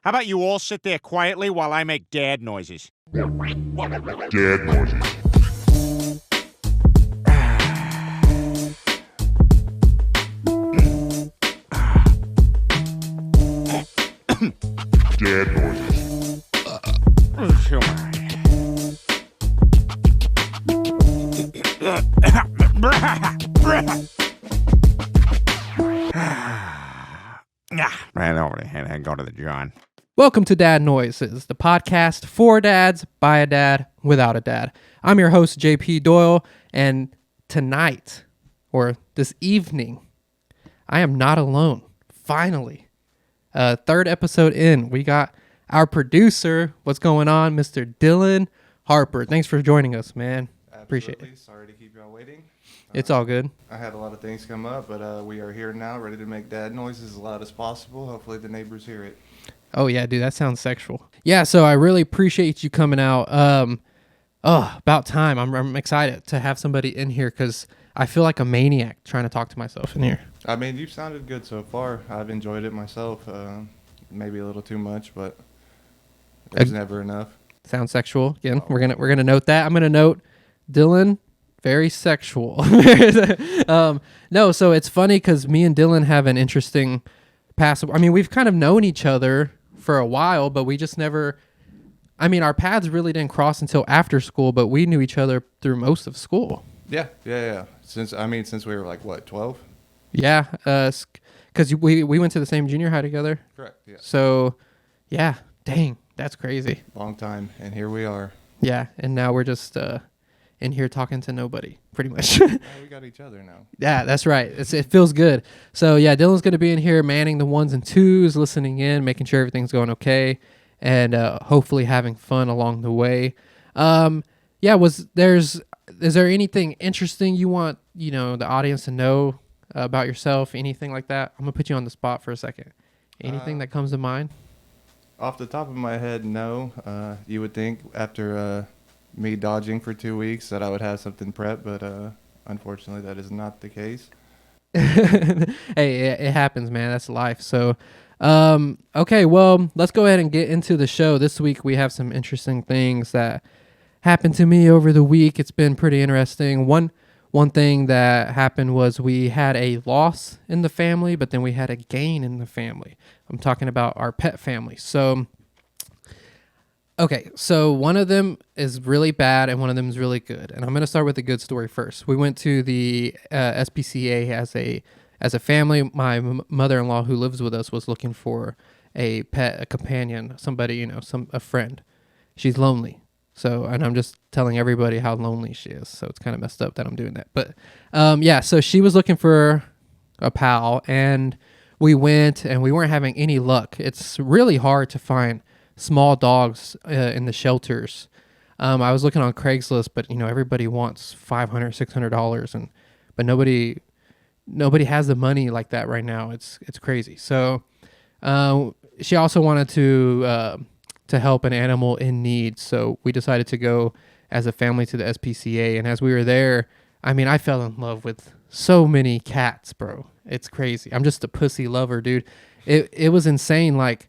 How about you all sit there quietly while I make dad noises? Dad noises. Dad noises. Ran over there and go to the John. Welcome to Dad Noises, the podcast for dads, by a dad, without a dad. I'm your host, JP Doyle, and tonight, or this evening, I am not alone. Finally, third episode in, we got our producer. What's going on, Mr. Dylan Harper? Thanks for joining us, man. Appreciate it. Sorry to keep y'all waiting. It's all good. I had a lot of things come up, but we are here now, ready to make dad noises as loud as possible. Hopefully the neighbors hear it. Oh, yeah, dude, that sounds sexual. Yeah, so I really appreciate you coming out. About time. I'm excited to have somebody in here because I feel like a maniac trying to talk to myself in here. I mean, you've sounded good so far. I've enjoyed it myself. Maybe a little too much, but there's never enough. Sounds sexual. Again, we're gonna note that. I'm gonna note Dylan, very sexual. No, so it's funny because me and Dylan have an interesting past. I mean, we've kind of known each other for a while, but we just never. I mean, our paths really didn't cross until after school, but we knew each other through most of school. Yeah. Since we were like, what, 12? Yeah, because we went to the same junior high together. Correct, yeah. So, yeah, dang, that's crazy. Long time, and here we are. Yeah, and now we're just in here talking to nobody, pretty much. Yeah, we got each other now. Yeah, that's right. It feels good. So, yeah, Dylan's going to be in here manning the ones and twos, listening in, making sure everything's going okay, and hopefully having fun along the way. Is there anything interesting you want, the audience to know about yourself, anything like that? I'm going to put you on the spot for a second. Anything that comes to mind? Off the top of my head, no. You would think after me dodging for 2 weeks that I would have something prepped, but unfortunately that is not the case. Hey, it happens, man. That's life. So, okay, well, let's go ahead and get into the show. This week we have some interesting things that happened to me over the week. It's been pretty interesting. One thing that happened was we had a loss in the family, but then we had a gain in the family. I'm talking about our pet family. So, okay, so one of them is really bad and one of them is really good. And I'm going to start with the good story first. We went to the SPCA as a family. My mother-in-law who lives with us was looking for a pet, a companion, somebody, a friend. She's lonely. So, and I'm just telling everybody how lonely she is. So it's kind of messed up that I'm doing that. But so she was looking for a pal and we went and we weren't having any luck. It's really hard to find small dogs in the shelters. I was looking on Craigslist, but everybody wants $500, $600 but nobody has the money like that right now. It's crazy. So she also wanted to help an animal in need. So we decided to go as a family to the SPCA. And as we were there, I mean, I fell in love with so many cats, bro. It's crazy. I'm just a pussy lover, dude. It was insane. Like,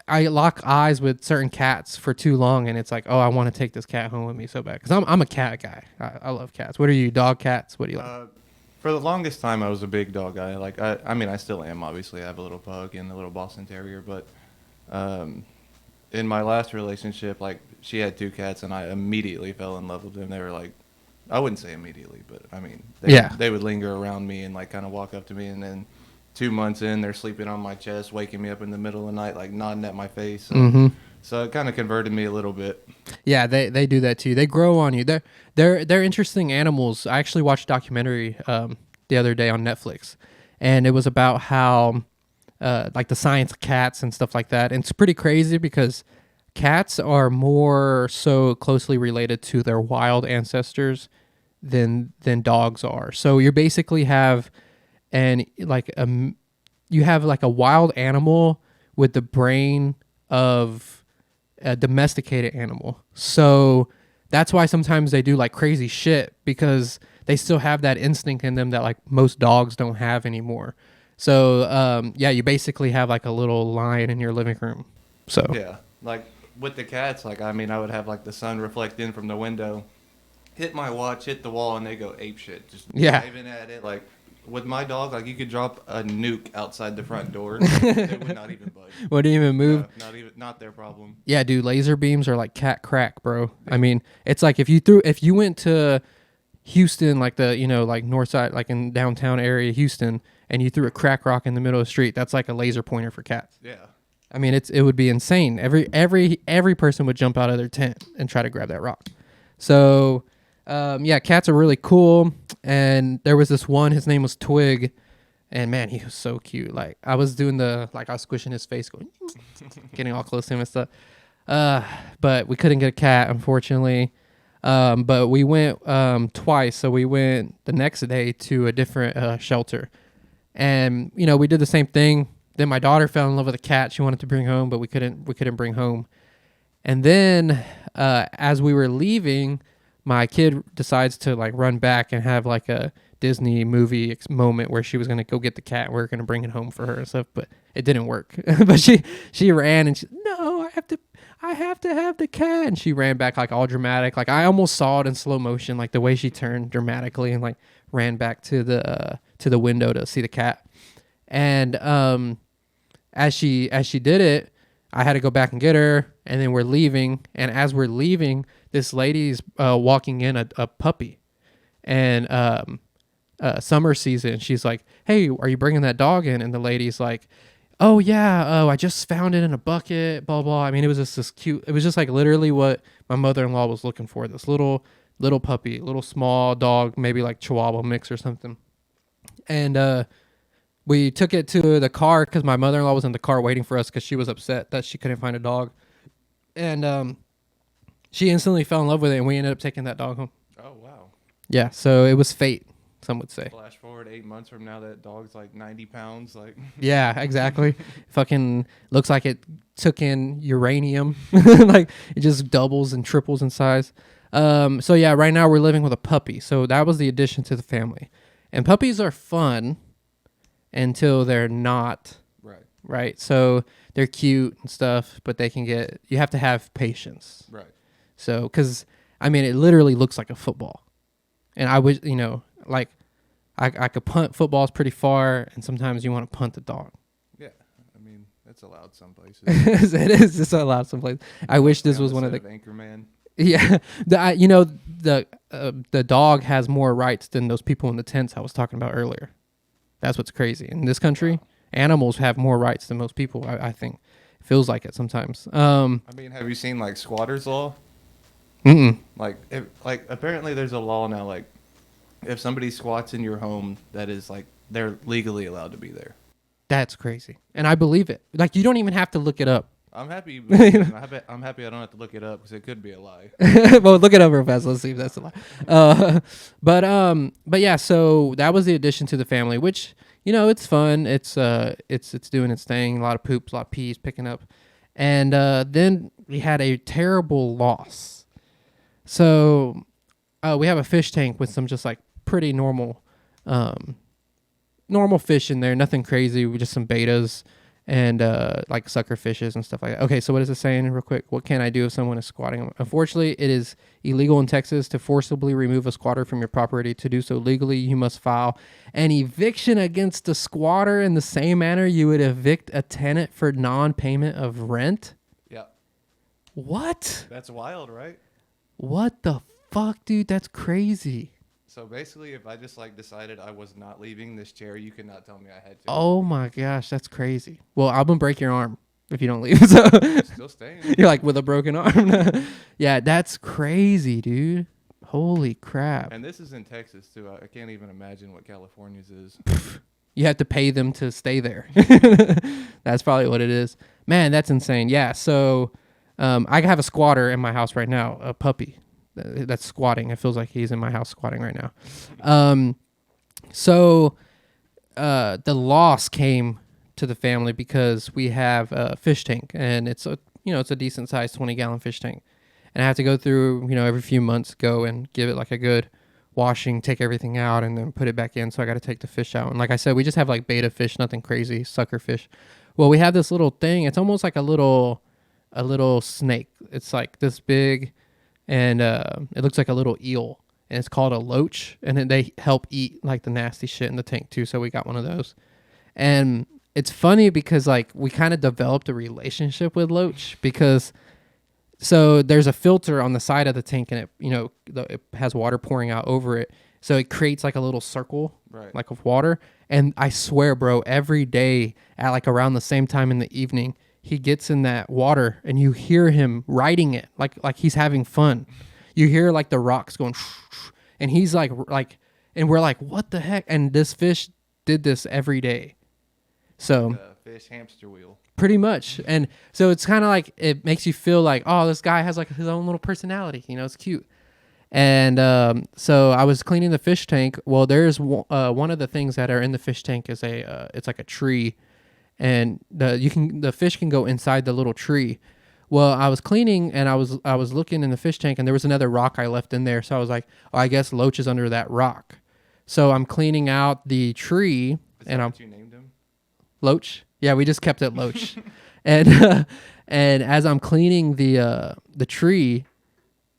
I lock eyes with certain cats for too long, and it's like, oh, I want to take this cat home with me so bad. Because I'm a cat guy. I love cats. What are you, dog, cats? What do you like? For the longest time, I was a big dog guy. Like, I still am, obviously. I have a little pug and a little Boston Terrier, but in my last relationship, like, she had 2 cats, and I immediately fell in love with them. They were like, I wouldn't say immediately, but I mean, they would linger around me and like kind of walk up to me, and then 2 months in, they're sleeping on my chest, waking me up in the middle of the night, like nodding at my face. So it kind of converted me a little bit. Yeah, they do that too. They grow on you. They're interesting animals. I actually watched a documentary the other day on Netflix, and it was about how like the science of cats and stuff like that. And it's pretty crazy because cats are more so closely related to their wild ancestors than dogs are. So you basically have a wild animal with the brain of a domesticated animal. So that's why sometimes they do like crazy shit, because they still have that instinct in them that like most dogs don't have anymore. So yeah, you basically have like a little lion in your living room. So Yeah, like with the cats, like I mean, I would have like the sun reflect in from the window, hit my watch, hit the wall, and they go ape shit, just Yeah. diving at it. Like with my dog, like you could drop a nuke outside the front door, they would not even budge. wouldn't even move. No, not their problem. Yeah, dude, laser beams are like cat crack, bro. I mean, it's like if you went to Houston, like the, like north side, like in downtown area Houston, and you threw a crack rock in the middle of the street, that's like a laser pointer for cats. Yeah. I mean, it would be insane. Every person would jump out of their tent and try to grab that rock. So, yeah, cats are really cool. And there was this one, his name was Twig, and man, he was so cute. Like I was doing I was squishing his face, going, getting all close to him and stuff. But we couldn't get a cat, unfortunately. But we went twice. So we went the next day to a different shelter, and we did the same thing. Then my daughter fell in love with a cat she wanted to bring home, but we couldn't bring home. And then as we were leaving, my kid decides to like run back and have like a Disney movie moment where she was going to go get the cat. We are going to bring it home for her and stuff, but it didn't work. But she ran and she, no, I have to have the cat. And she ran back like all dramatic. Like I almost saw it in slow motion, like the way she turned dramatically and like ran back to the window to see the cat. And as she did it, I had to go back and get her, and then we're leaving. And as we're leaving, this lady's walking in a puppy, and summer season. She's like, "Hey, are you bringing that dog in?" And the lady's like, "Oh yeah, I just found it in a bucket." Blah blah. I mean, it was just this cute. It was just like literally what my mother-in-law was looking for. This little puppy, little small dog, maybe like Chihuahua mix or something. And we took it to the car because my mother-in-law was in the car waiting for us because she was upset that she couldn't find a dog. And she instantly fell in love with it, and we ended up taking that dog home. Oh wow. Yeah, so it was fate, some would say. Flash forward 8 months from now, that dog's like 90 pounds. Like. Yeah, exactly. Fucking looks like it took in uranium. Like it just doubles and triples in size. So yeah, right now we're living with a puppy. So that was the addition to the family. And puppies are fun until they're not. Right. So they're cute and stuff, but you have to have patience. Right. So, because, I mean, it literally looks like a football. And I wish, like, I could punt footballs pretty far, and sometimes you want to punt the dog. Yeah. I mean, that's allowed some places. It is. It's allowed some places. I wish this was one of the. Anchorman. Yeah. The dog has more rights than those people in the tents I was talking about earlier. That's what's crazy. In this country, animals have more rights than most people, I think. It feels like it sometimes. I mean, have you seen, like, squatters' law? Mm-mm. Like, apparently there's a law now, like, if somebody squats in your home, that is, like, they're legally allowed to be there. That's crazy. And I believe it. Like, you don't even have to look it up. I'm happy. I'm happy I don't have to look it up because it could be a lie. Well, look it up real fast. Let's see if that's a lie. But yeah. So that was the addition to the family, which it's fun. It's doing its thing. A lot of poops, a lot of pees picking up, and then we had a terrible loss. So we have a fish tank with some just like pretty normal fish in there. Nothing crazy. Just some betas. And like sucker fishes and stuff like that. Okay, so what is it saying real quick? What can I do if someone is squatting? Unfortunately, it is illegal in Texas to forcibly remove a squatter from your property. To do so legally, you must file an eviction against the squatter in the same manner you would evict a tenant for non-payment of rent. Yeah. What? That's wild, right? What the fuck, dude? That's crazy. So basically, if I just like decided I was not leaving this chair, you could not tell me I had to. Oh my gosh, that's crazy. Well, I'm gonna break your arm if you don't leave. So Still staying. You're like with a broken arm. Yeah, that's crazy, dude. Holy crap. And this is in Texas too. I can't even imagine what California's is. You have to pay them to stay there. That's probably what it is. Man, that's insane. Yeah, so I have a squatter in my house right now, a puppy. That's squatting. It feels like he's in my house squatting right now. So the loss came to the family because we have a fish tank, and it's a decent sized 20-gallon fish tank, and I have to go through every few months go and give it like a good washing, take everything out, and then put it back in. So I got to take the fish out. And like I said, we just have like beta fish, nothing crazy, sucker fish. Well, we have this little thing. It's almost like a little snake. It's like this big, and it looks like a little eel, and it's called a loach. And then they help eat like the nasty shit in the tank too. So we got one of those. And it's funny because like we kind of developed a relationship with loach because so there's a filter on the side of the tank, and it has water pouring out over it. So it creates like a little circle, Right. like of water. And I swear, bro, every day at like around the same time in the evening, he gets in that water, and you hear him riding it like he's having fun. You hear like the rocks going, and he's like, and we're like, what the heck? And this fish did this every day. So The fish hamster wheel. pretty much. And so it's kind of like, it makes you feel like, oh, this guy has like his own little personality, it's cute. And so I was cleaning the fish tank. Well, there's one of the things that are in the fish tank is it's like a tree, and the fish can go inside the little tree. Well, I was cleaning, and I was looking in the fish tank, and there was another rock I left in there. So I was like, oh, I guess Loach is under that rock. So I'm cleaning out the tree, Is and that I'm what you named him? Loach. Yeah, we just kept it Loach. and as I'm cleaning the tree,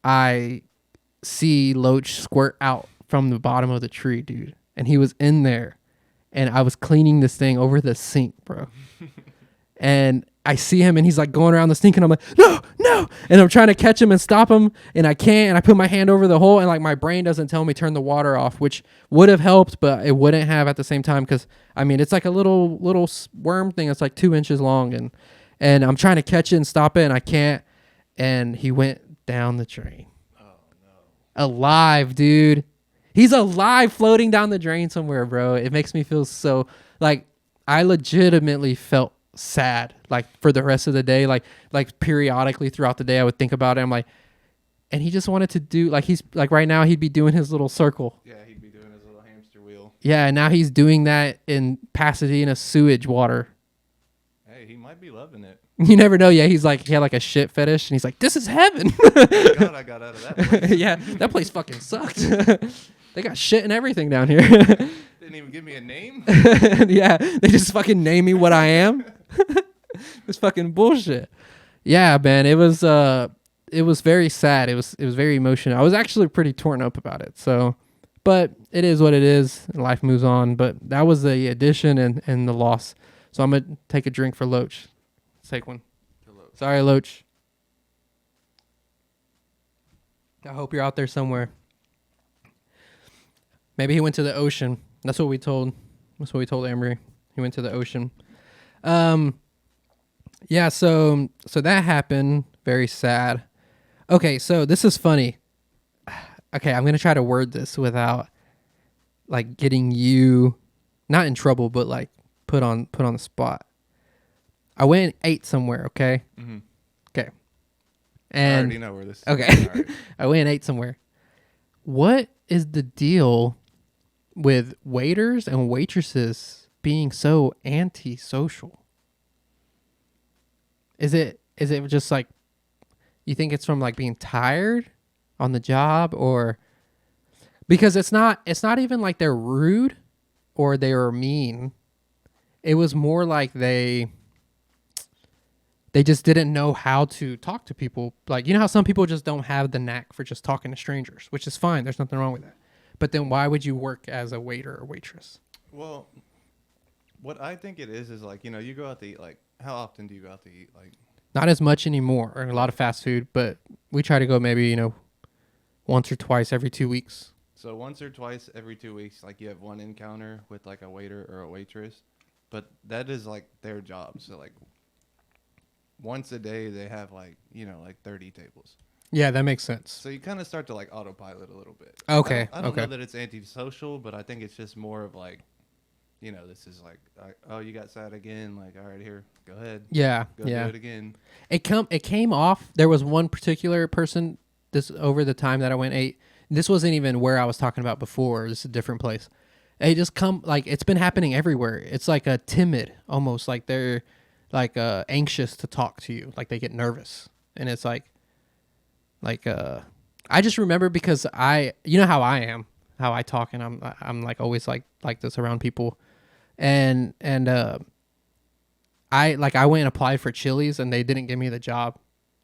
I see Loach squirt out from the bottom of the tree, dude. And he was in there, and I was cleaning this thing over the sink, bro. And I see him, and he's like going around the sink, and I'm like, no. And I'm trying to catch him and stop him, and I can't. And I put my hand over the hole, and like my brain doesn't tell me turn the water off, which would have helped, but it wouldn't have at the same time. Cause I mean, it's like a little worm thing. It's like 2 inches long, and I'm trying to catch it and stop it, and I can't. And he went down the drain. Alive, dude. He's alive, floating down the drain somewhere, bro. It makes me feel so like I legitimately felt sad, like for the rest of the day, like periodically throughout the day I would think about it. I'm like, and he just wanted to do like, he's like right now he'd be doing his little circle. Yeah, he'd be doing his little hamster wheel. Yeah, and now he's doing that in Pasadena sewage water. Hey, he might be loving it. You never know. Yeah, he had like a shit fetish, and he's like, this is heaven. Thank God I got out of that place. Yeah, that place fucking sucked. They got shit and everything down here. Didn't even give me a name. Yeah, they just fucking name me what I am. It's fucking bullshit. Yeah, man, it was very sad. It was very emotional. I was actually pretty torn up about it. So, but it is what it is, and life moves on. But that was the addition and the loss. So I'm gonna take a drink for Loach. Let's take one. Sorry, Loach. I hope you're out there somewhere. Maybe he went to the ocean. That's what we told Emery. He went to the ocean. Yeah, so that happened. Very sad. Okay, so this is funny. Okay, I'm gonna try to word this without like getting you not in trouble, but like put on the spot. I went and ate somewhere, okay? Mm-hmm. Okay. I And already know where this is. okay. All right. I went and ate somewhere. What is the deal with waiters and waitresses being so antisocial? Is it just like, you think it's from like being tired on the job, or because it's not even like they're rude or they are mean. It was more like they just didn't know how to talk to people. Like, you know how some people just don't have the knack for just talking to strangers, which is fine. There's nothing wrong with that. But then why would you work as a waiter or waitress? Well, what I think it is like, you go out to eat. Like, how often do you go out to eat? Like, Not as much anymore, or a lot of fast food, but we try to go maybe, once or twice every 2 weeks. so once or twice every 2 weeks, like you have one encounter with like a waiter or a waitress, but that is like their job. So like once a day they have like, like 30 tables. Yeah, that makes sense. So you kind of start to like autopilot a little bit. Okay, I don't okay. know that it's antisocial, but I think it's just more of like, this is like, oh, you got sad again. Like, all right, here, go ahead. Yeah, Go yeah. do it again. It came off. There was one particular person this over the time that I went ate. This wasn't even where I was talking about before. This is a different place. It just like it's been happening everywhere. It's like a timid, almost like they're like anxious to talk to you. Like they get nervous, and it's like I just remember because you know how I am. how I talk, and I'm like always like this around people, and I went and applied for Chili's and they didn't give me the job.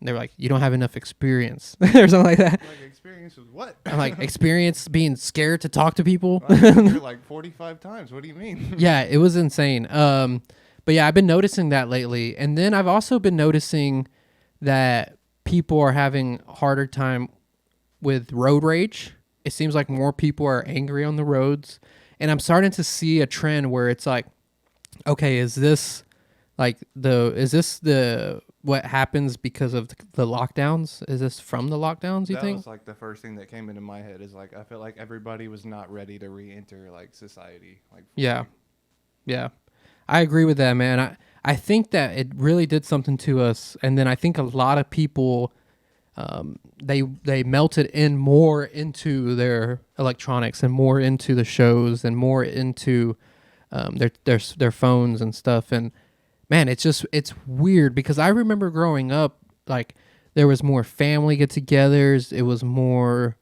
They were like, you don't have enough experience or something like that. Like experience with what? I'm like, experience being scared to talk to people. You're like 45 times. What do you mean? Yeah, it was insane. But yeah, I've been noticing that lately. And then I've also been noticing that people are having a harder time with road rage. It seems like more people are angry on the roads. And I'm starting to see a trend where it's like, okay, is this the what happens because of the lockdowns? Is this from the lockdowns, you That think? was like the first thing that came into my head is like I feel like everybody was not ready to re-enter like society. Like Yeah. Yeah. I agree with that, man. I think that it really did something to us. And then I think a lot of people, they melted in more into their electronics and more into the shows and more into their phones and stuff. And man, it's weird because I remember growing up, like there was more family get-togethers. It was more,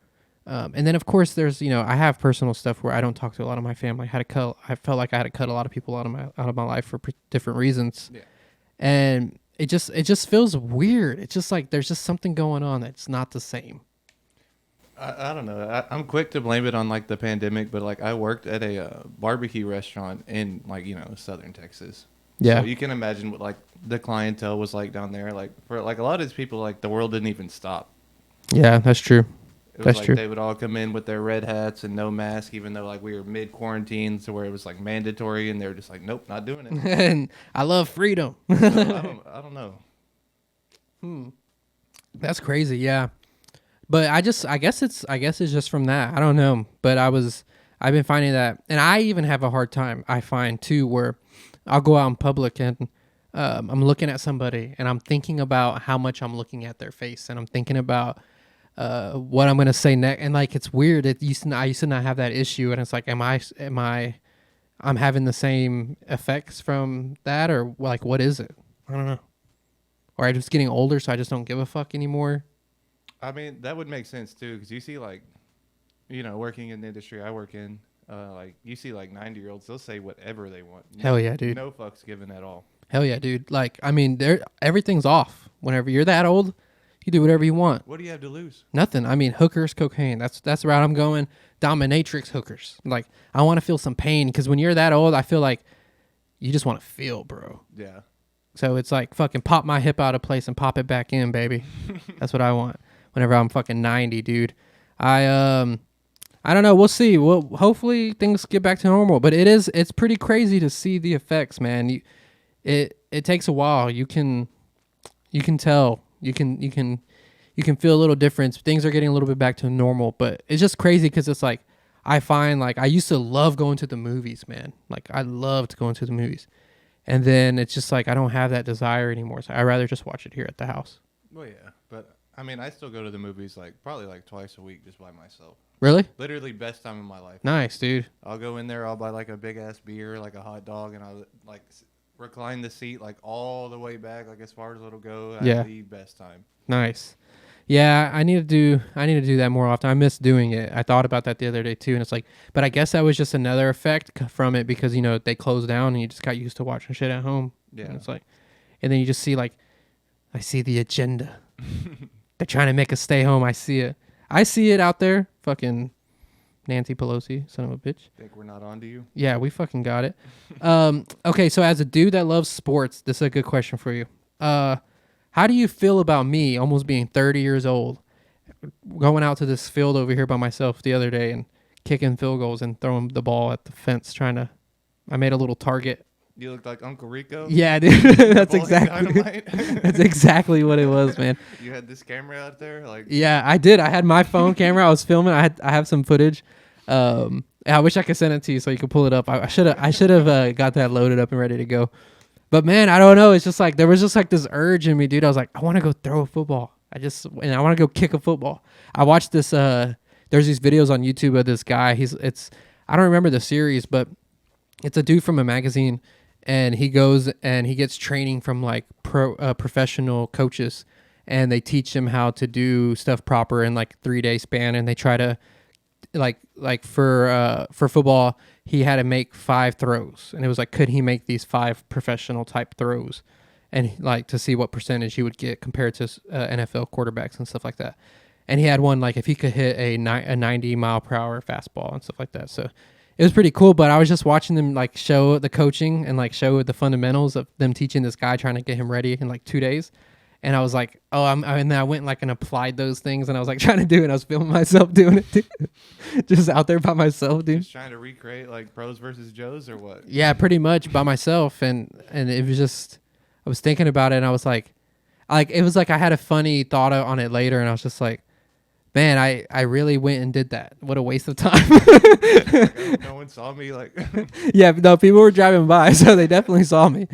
and then of course there's I have personal stuff where I don't talk to a lot of my family. I felt like I had to cut a lot of people out of my life for different reasons, Yeah. and it just feels weird. It's just like there's just something going on that's not the same. I don't know. I'm quick to blame it on like the pandemic, but like I worked at a barbecue restaurant in like southern Texas. Yeah. So you can imagine what like the clientele was like down there. Like for like a lot of these people, like the world didn't even stop. Yeah, that's true. It was That's like true. they would all come in with their red hats and no mask, even though like we were mid quarantine, so where it was like mandatory, and they were just like, nope, not doing it. And I love freedom. So, I don't know. That's crazy, yeah. But I guess it's just from that. I don't know. But I've been finding that, and I even have a hard time, I find too, where I'll go out in public and I'm looking at somebody and I'm thinking about how much I'm looking at their face, and I'm thinking about what I'm gonna say next. And like it's weird. I used to not have that issue, and it's like, I'm having the same effects from that, or like what is it? I don't know. Or I'm just getting older, so I just don't give a fuck anymore. I mean, that would make sense too, because you see like, working in the industry I work in, like you see like 90-year-olds, they'll say whatever they want. Hell yeah, dude. No fucks given at all. Hell yeah, dude. Like, I mean, everything's off. Whenever you're that old, you do whatever you want. What do you have to lose? Nothing. I mean, hookers, cocaine. That's the route I'm going. Dominatrix hookers. Like, I want to feel some pain, because when you're that old, I feel like you just want to feel, bro. Yeah. So it's like fucking pop my hip out of place and pop it back in, baby. That's what I want. Whenever I'm fucking 90, dude. I don't know. We'll see. Well, hopefully things get back to normal. But it's pretty crazy to see the effects, man. It takes a while. You can tell. You can feel a little difference. Things are getting a little bit back to normal. But it's just crazy because it's like I find like I used to love going to the movies, man. Like I loved going to the movies. And then it's just like I don't have that desire anymore. So I'd rather just watch it here at the house. Well, yeah, but I mean, I still go to the movies like probably like twice a week just by myself. Really? Literally best time of my life. Nice, dude. I'll go in there, I'll buy like a big ass beer, like a hot dog, and I'll like recline the seat like all the way back, like as far as it'll go. Yeah. The best time. Nice. Yeah, I need to do that more often. I miss doing it. I thought about that the other day too, and it's like, but I guess that was just another effect from it because they closed down and you just got used to watching shit at home. Yeah. And it's like, and then you just see like, I see the agenda. They're trying to make us stay home. I see it. I see it out there. Fucking Nancy Pelosi, son of a bitch. Think we're not on to you? Yeah, we fucking got it. Okay, so as a dude that loves sports, this is a good question for you. How do you feel about me almost being 30 years old, going out to this field over here by myself the other day and kicking field goals and throwing the ball at the fence I made a little target. You look like Uncle Rico. Yeah, dude. That's Bowling exactly dynamite. that's exactly what it was, man. You had this camera out there, like Yeah, I did. I had my phone camera. I was filming. I have some footage. I wish I could send it to you so you could pull it up. I should have got that loaded up and ready to go. But man, I don't know. It's just like there was just like this urge in me, dude. I was like, I want to go throw a football. I want to go kick a football. I watched this. There's these videos on YouTube of this guy. I don't remember the series, but it's a dude from a magazine, and he goes and he gets training from like professional coaches, and they teach him how to do stuff proper in like 3-day span, and they try to for football, he had to make 5 throws, and it was like, could he make these 5 professional type throws, and like to see what percentage he would get compared to NFL quarterbacks and stuff like that. And he had one like if he could hit a 90 mile per hour fastball and stuff like that. So it was pretty cool. But I was just watching them like show the coaching and like show the fundamentals of them teaching this guy, trying to get him ready in like 2 days. And I was like, oh, and then I went like and applied those things, and I was like trying to do it. And I was filming myself doing it, dude. Just out there by myself, dude. Just trying to recreate like pros versus Joes or what? Yeah, pretty much by myself. And it was just, I was thinking about it, and I was like it was like I had a funny thought on it later, and I was just like, man, I really went and did that. What a waste of time. Like, no one saw me. Like, yeah, no, people were driving by, so they definitely saw me.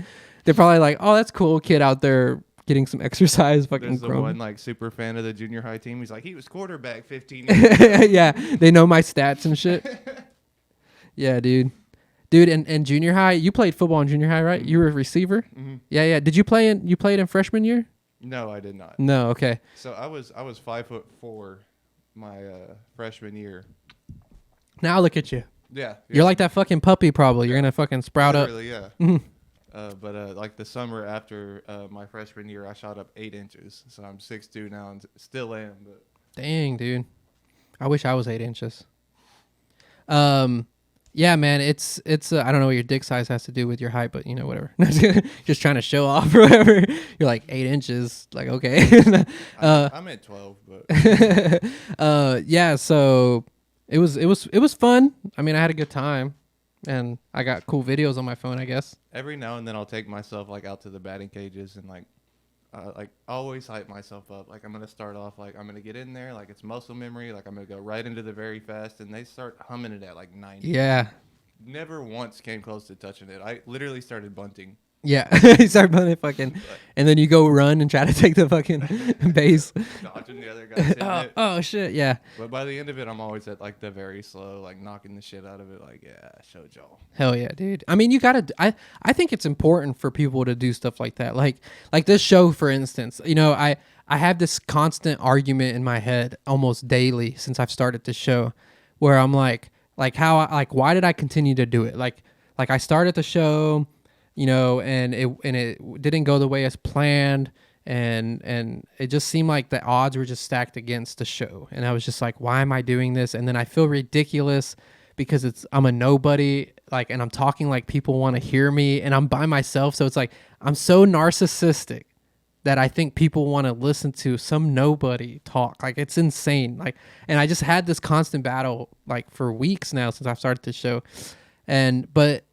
They're probably like, oh, that's cool, kid out there getting some exercise. Fucking there's the grown. one like super fan of the junior high team. He's like, he was quarterback 15 years ago. Yeah, they know my stats and shit. Yeah, dude. And junior high, you played football in junior high, right? You were a receiver? Mm-hmm. Yeah. Did you played in freshman year? No, I did not. No, okay. So I was 5'4" my freshman year. Now look at you. Yeah, You're like that fucking puppy probably. You're going to fucking sprout literally, up. Yeah. But like the summer after my freshman year, I shot up 8 inches. So I'm 6'2" now and still am. But Dang, dude. I wish I was 8 inches. Yeah, man, it's I don't know what your dick size has to do with your height, but you know, whatever. Just trying to show off or whatever. You're like 8 inches, like okay. I'm at 12, but yeah, so it was fun. I mean, I had a good time, and I got cool videos on my phone, I guess. every now and then I'll take myself like out to the batting cages and like always hype myself up. Like I'm gonna start off like I'm gonna get in there, like it's muscle memory, like I'm gonna go right into the very fast, and they start humming it at like 90. Yeah. Never once came close to touching it. I literally started bunting. Yeah, you start playing fucking, and then you go run and try to take the fucking base. Dodging the other guys hitting it. Oh shit, yeah. But by the end of it, I'm always at like the very slow, like knocking the shit out of it. Like, yeah, I showed y'all. Hell yeah, dude. I mean, you gotta. I think it's important for people to do stuff like that. Like this show, for instance. You know, I have this constant argument in my head almost daily since I've started this show, where I'm like why did I continue to do it? Like I started the show, you know, and it didn't go the way as planned, and it just seemed like the odds were just stacked against the show, and I was just like, why am I doing this? And then I feel ridiculous because I'm a nobody, like, and I'm talking like people want to hear me, and I'm by myself, so it's like I'm so narcissistic that I think people want to listen to some nobody talk. Like, it's insane. Like, and I just had this constant battle like for weeks now since I've started this show, but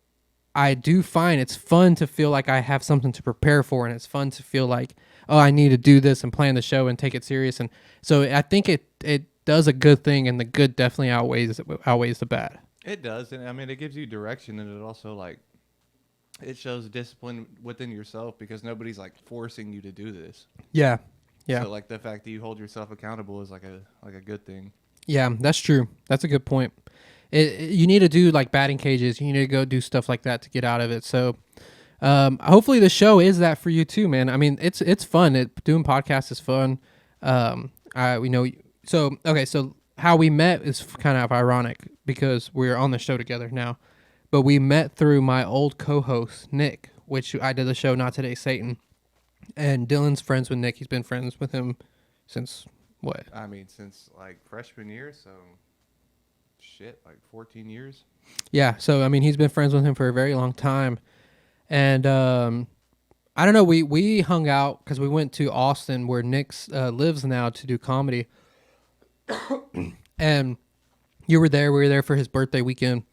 I do find it's fun to feel like I have something to prepare for, and it's fun to feel like, oh, I need to do this and plan the show and take it serious. And so I think it does a good thing, and the good definitely outweighs the bad. It does, and I mean, it gives you direction, and it also like it shows discipline within yourself because nobody's like forcing you to do this. Yeah, yeah. So like the fact that you hold yourself accountable is like a good thing. Yeah, that's true. That's a good point. You need to do like batting cages. You need to go do stuff like that to get out of it. So hopefully the show is that for you too, man. I mean, it's fun. Doing podcasts is fun. We know. So okay, so how we met is kind of ironic because we're on the show together now, but we met through my old co-host Nick, which I did the show Not Today Satan, and Dylan's friends with Nick. He's been friends with him since what? I mean, since like freshman year, so shit, like 14 years. Yeah, so I mean, he's been friends with him for a very long time, and I don't know. We hung out because we went to Austin, where Nick lives now, to do comedy, and you were there. We were there for his birthday weekend,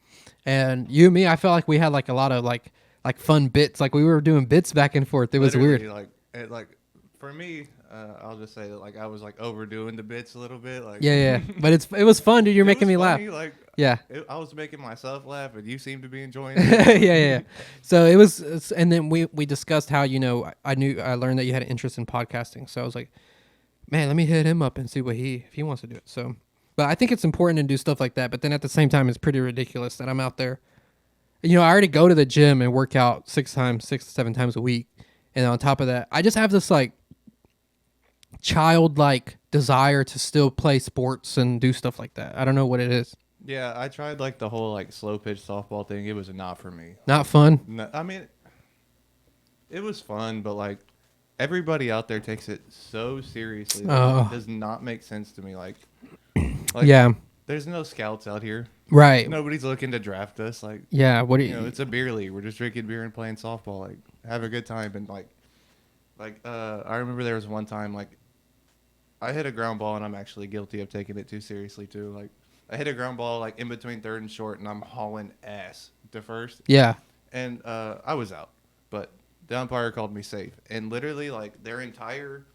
and you and me, I felt like we had like a lot of like fun bits. Like we were doing bits back and forth. It was Literally, weird. Like for me, I'll just say that like I was like overdoing the bits a little bit. Like Yeah. But it was fun, dude. You're making me laugh. Like Yeah. I was making myself laugh, and you seem to be enjoying it. yeah. So it was, and then we discussed how, you know, I learned that you had an interest in podcasting. So I was like, man, let me hit him up and see if he wants to do it. So, but I think it's important to do stuff like that. But then at the same time, it's pretty ridiculous that I'm out there. You know, I already go to the gym and work out 6 to 7 times a week. And on top of that, I just have this like childlike desire to still play sports and do stuff like that. I don't know what it is. Yeah, I tried like the whole like slow pitch softball thing. It was not for me. Not fun. No, I mean, it was fun, but like everybody out there takes it so seriously. That it does not make sense to me. Like, yeah. There's no scouts out here. Right. Nobody's looking to draft us. Like, Yeah. What do you? it's a beer league. We're just drinking beer and playing softball. Like, have a good time. And I remember there was one time like I hit a ground ball, and I'm actually guilty of taking it too seriously too. Like, I hit a ground ball like in between third and short, and I'm hauling ass to first. Yeah. And I was out, but the umpire called me safe. And literally, like, their entire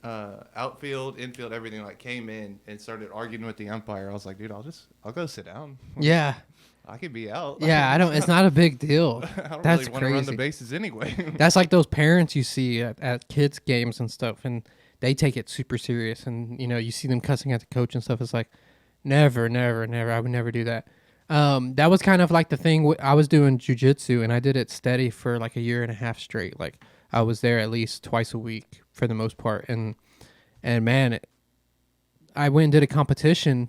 outfield, infield, everything, like, came in and started arguing with the umpire. I was like, dude, I'll go sit down. Yeah. I could be out. Yeah. It's not a big deal. I don't That's really want to run crazy. the bases anyway. That's like those parents you see at kids' games and stuff, and they take it super serious. And, you see them cussing at the coach and stuff. It's like, never, never, never. I would never do that. That was kind of like the thing. I was doing jujitsu, and I did it steady for like a year and a half straight. Like, I was there at least twice a week for the most part. And man, I went and did a competition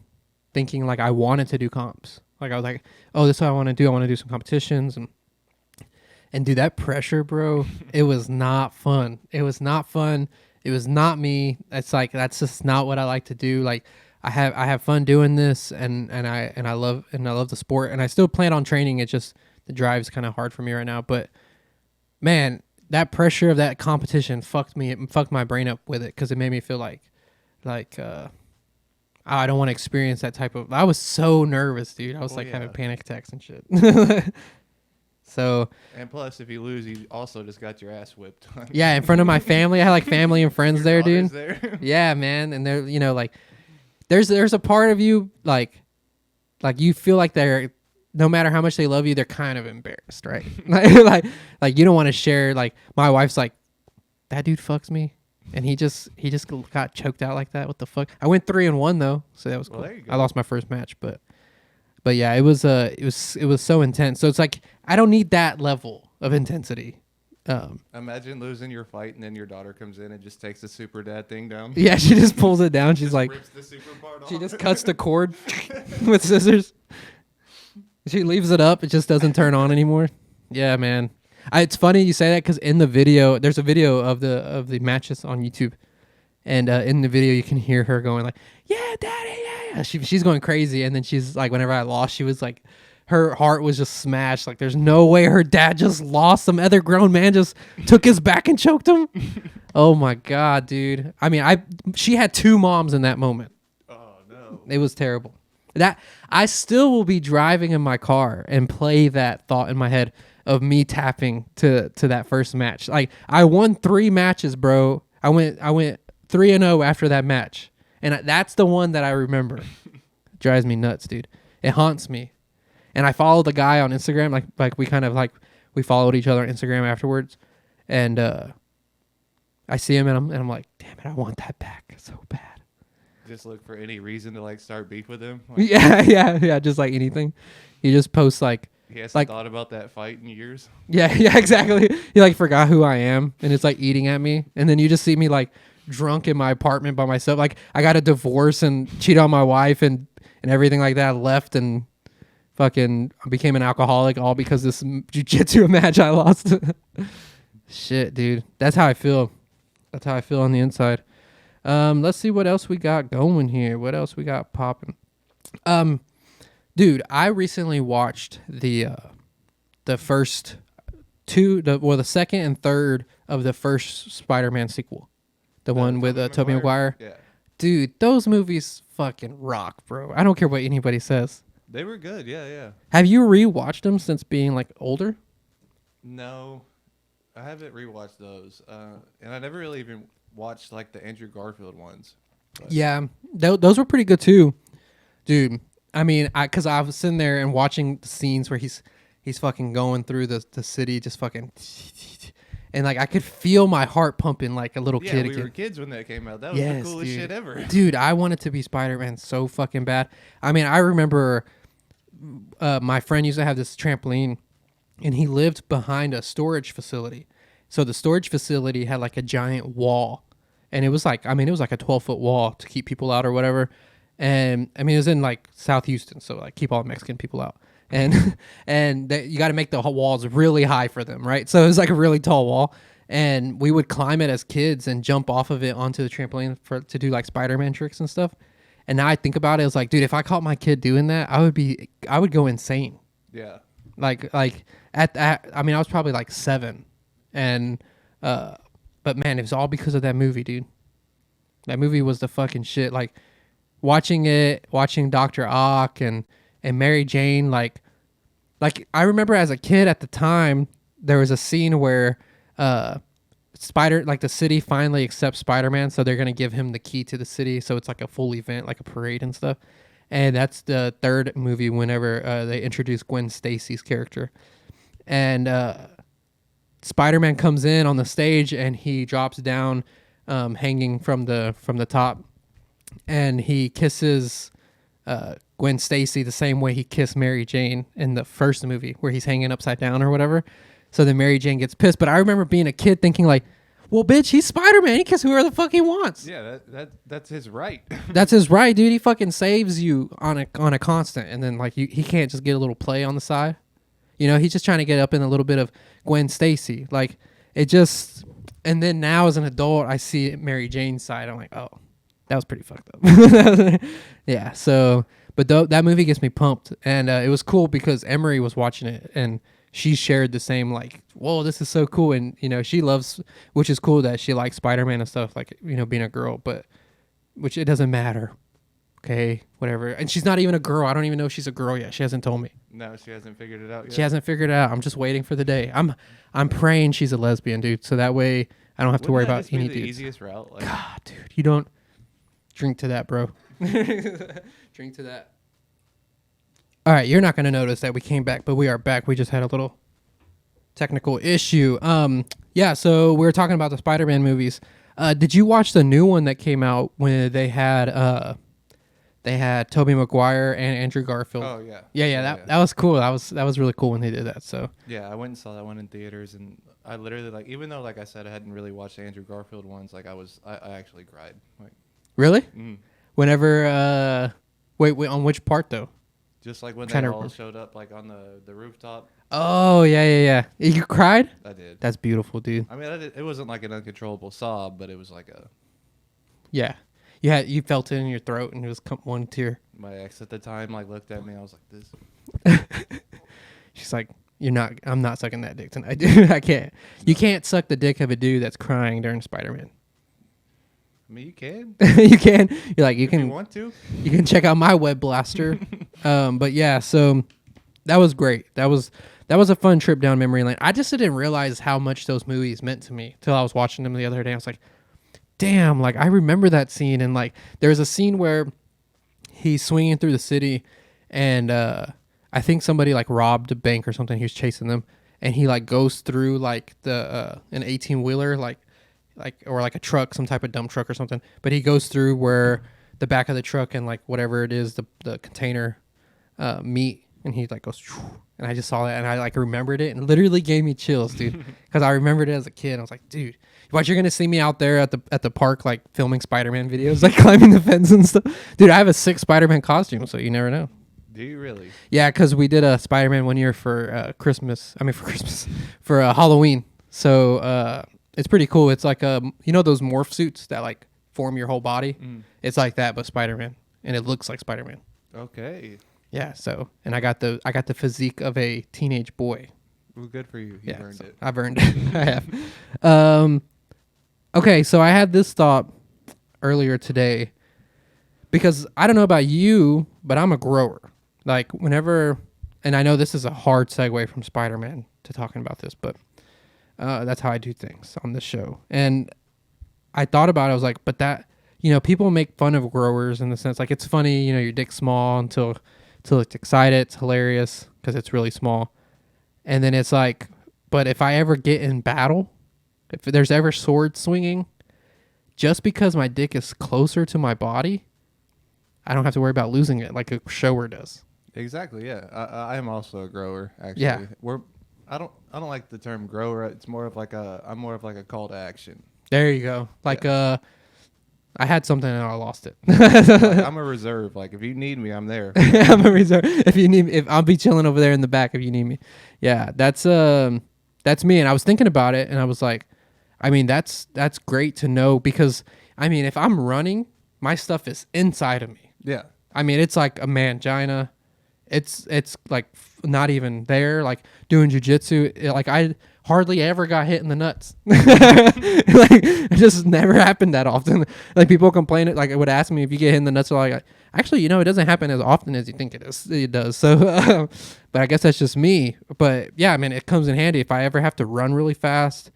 thinking like I wanted to do comps. Like, I was like, oh, this is what I want to do. I want to do some competitions. And dude, that pressure, bro, it was not fun. It was not fun. It was not me. It's like, that's just not what I like to do. Like, I have fun doing this, and I love the sport, and I still plan on training. It's just the drive's kind of hard for me right now. But man, that pressure of that competition fucked me. It fucked my brain up with it because it made me feel like I don't want to experience that type of. I was so nervous, dude. I was having panic attacks and shit. So. And plus, if you lose, you also just got your ass whipped. Yeah, in front of my family. I had like family and friends there, dude. There. Yeah, man, and they're like. There's a part of you like you feel like they're, no matter how much they love you, they're kind of embarrassed, right? like you don't want to share. Like, my wife's like, that dude fucks me, and he just got choked out like that. What the fuck? I went 3-1 though, so that was cool. Well, there you go. I lost my first match, but yeah, it was so intense. So it's like I don't need that level of intensity. Imagine losing your fight, and then your daughter comes in and just takes the super dad thing down. Yeah, she just pulls it down. She's Just like, rips the super part she off. just cuts the cord with scissors. She leaves it up. It just doesn't turn on anymore. Yeah, man. It's funny you say that because in the video, there's a video of the matches on YouTube, and in the video you can hear her going like, "Yeah, daddy, yeah." She's going crazy, and then she's like, whenever I lost, she was like, her heart was just smashed. Like, there's no way her dad just lost. Some other grown man just took his back and choked him. Oh my god, dude. I mean, she had two moms in that moment. Oh no. It was terrible. That I still will be driving in my car and play that thought in my head of me tapping to that first match. Like, I won 3 matches, bro. I went 3-0 after that match, and that's the one that I remember. It drives me nuts, dude. It haunts me. And I followed the guy on Instagram, like we kind of like we followed each other on Instagram afterwards, and I see him and I'm like, damn it, I want that back so bad. Just look for any reason to like start beef with him. Like, Yeah, just like anything. He just posts like he hasn't like thought about that fight in years. yeah, exactly. He like forgot who I am, and it's like eating at me, and then you just see me like drunk in my apartment by myself. Like, I got a divorce and cheated on my wife and everything like that. I left and fucking became an alcoholic all because this jiu-jitsu match I lost. Shit, dude. That's how I feel. That's how I feel on the inside. Let's see what else we got going here. What else we got popping? Dude, I recently watched the first the second and third of the first Spider-Man sequel. The one with Tobey Maguire. Yeah. Dude, those movies fucking rock, bro. I don't care what anybody says. They were good, yeah. Have you rewatched them since being like older? No, I haven't rewatched those, and I never really even watched like the Andrew Garfield ones. But. Yeah, those were pretty good too, dude. I mean, because I was sitting there and watching the scenes where he's fucking going through the city, just fucking, and like I could feel my heart pumping like a little kid. Yeah, we were kids when that came out. That was the coolest shit ever. Dude, I wanted to be Spider-Man so fucking bad. I mean, I remember my friend used to have this trampoline, and he lived behind a storage facility. So the storage facility had like a giant wall, and it was like, I mean, it was like a 12-foot wall to keep people out or whatever. And I mean, it was in like South Houston, so like keep all Mexican people out. And you got to make the walls really high for them, right? So it was like a really tall wall, and we would climb it as kids and jump off of it onto the trampoline to do like Spider-Man tricks and stuff. And now I think about it, it's like, dude, if I caught my kid doing that, I would go insane. Yeah. Like at that, I mean, I was probably like 7, and but man, it was all because of that movie, dude. That movie was the fucking shit. Like watching Dr. Ock and Mary Jane, like I remember as a kid at the time, there was a scene where the city finally accepts Spider-Man, so they're gonna give him the key to the city, so it's like a full event, like a parade and stuff. And that's the third movie whenever they introduce Gwen Stacy's character, and Spider-Man comes in on the stage and he drops down, hanging from the top, and he kisses Gwen Stacy the same way he kissed Mary Jane in the first movie, where he's hanging upside down or whatever. So then Mary Jane gets pissed. But I remember being a kid thinking like, well, bitch, he's Spider-Man. He kisses whoever the fuck he wants. Yeah, that's his right. That's his right, dude. He fucking saves you on a constant, and then like he can't just get a little play on the side. You know, he's just trying to get up in a little bit of Gwen Stacy. Like it just, and then now as an adult, I see Mary Jane's side. I'm like, oh, that was pretty fucked up. Yeah. So, but that movie gets me pumped, and it was cool because Emery was watching it, and she shared the same, like, whoa, this is so cool. And, you know, she loves, which is cool that she likes Spider-Man and stuff, like, you know, being a girl, but, which it doesn't matter. Okay, whatever. And she's not even a girl. I don't even know if she's a girl yet. She hasn't told me. No, she hasn't figured it out yet. She hasn't figured it out. I'm just waiting for the day. I'm praying she's a lesbian, dude. So that way I don't have to worry about any dudes. Easiest route. Like, God, dude, you don't drink to that, bro. Drink to that. All right, you're not going to notice that we came back, but we are back. We just had a little technical issue. Yeah, so we were talking about the Spider-Man movies. Did you watch the new one that came out when they had Tobey Maguire and Andrew Garfield? oh yeah. Yeah, that was cool. That was really cool when they did that. So Yeah, I went and saw that one in theaters, and I literally, like, even though, like I said, I hadn't really watched the Andrew Garfield ones, like I actually cried. Like, really, whenever wait, on which part though? just like when Trying they to all remember. showed up, like on the rooftop. Oh yeah. You cried? I did. That's beautiful, dude. I mean, it wasn't like an uncontrollable sob, but it was like Yeah, you felt it in your throat, and it was one tear. my ex at the time like looked at me. I was like, this. She's like, I'm not sucking that dick tonight, dude. I can't. You can't suck the dick of a dude that's crying during Spider-Man. I mean, you can. You can. You're like, you If can. you want to. You can check out my web blaster. But yeah, so that was great. That was a fun trip down memory lane. I just didn't realize how much those movies meant to me till I was watching them the other day. I was like, damn, like I remember that scene. And like there's a scene where he's swinging through the city, and I think somebody like robbed a bank or something. He was chasing them, and he like goes through like an 18-wheeler, like or like a truck, some type of dump truck or something. But he goes through where the back of the truck and like whatever it is, the container meet, and he like goes, and I just saw that, and I like remembered it, and it literally gave me chills, dude, because I remembered it as a kid. I was like, dude, what, you're gonna see me out there at the park like filming Spider-Man videos, like climbing the fence and stuff, dude. I have a sick Spider-Man costume, so you never know. Do you really? Yeah, because we did a Spider-Man one year for for Halloween. So it's pretty cool. It's like you know those morph suits that like form your whole body. It's like that, but Spider-Man, and it looks like Spider-Man. Okay. Yeah. So, and I got the physique of a teenage boy. Well, good for you. You've earned it. I've earned it. I have. Okay, so I had this thought earlier today, because I don't know about you, but I'm a grower. Like whenever, and I know this is a hard segue from Spider-Man to talking about this, but that's how I do things on this show. And I thought about it. I was like, but that, you know, people make fun of growers in the sense like it's funny, you know, your dick's small until it's excited, it's hilarious because it's really small. And then it's like, but if I ever get in battle, if there's ever sword swinging, just because my dick is closer to my body, I don't have to worry about losing it like a shower does. Exactly. Yeah. I am also a grower. Actually. Yeah. I don't like the term grower. It's more of like I'm more of like a call to action. There you go. Like I had something and I lost it. Like, I'm a reserve. Like, if you need me, I'm there. I'm a reserve. If you need, if I'll be chilling over there in the back if you need me. Yeah, that's me. And I was thinking about it, and I was like, I mean, that's great to know because I mean, if I'm running, my stuff is inside of me. Yeah. I mean, it's like a mangina. It's like not even there. Like doing jujitsu, like I hardly ever got hit in the nuts. Like it just never happened that often. Like people complain it. Like it would ask me if you get hit in the nuts. So like, actually, you know, it doesn't happen as often as you think it is. It does. So, but I guess that's just me. But yeah, I mean, it comes in handy if I ever have to run really fast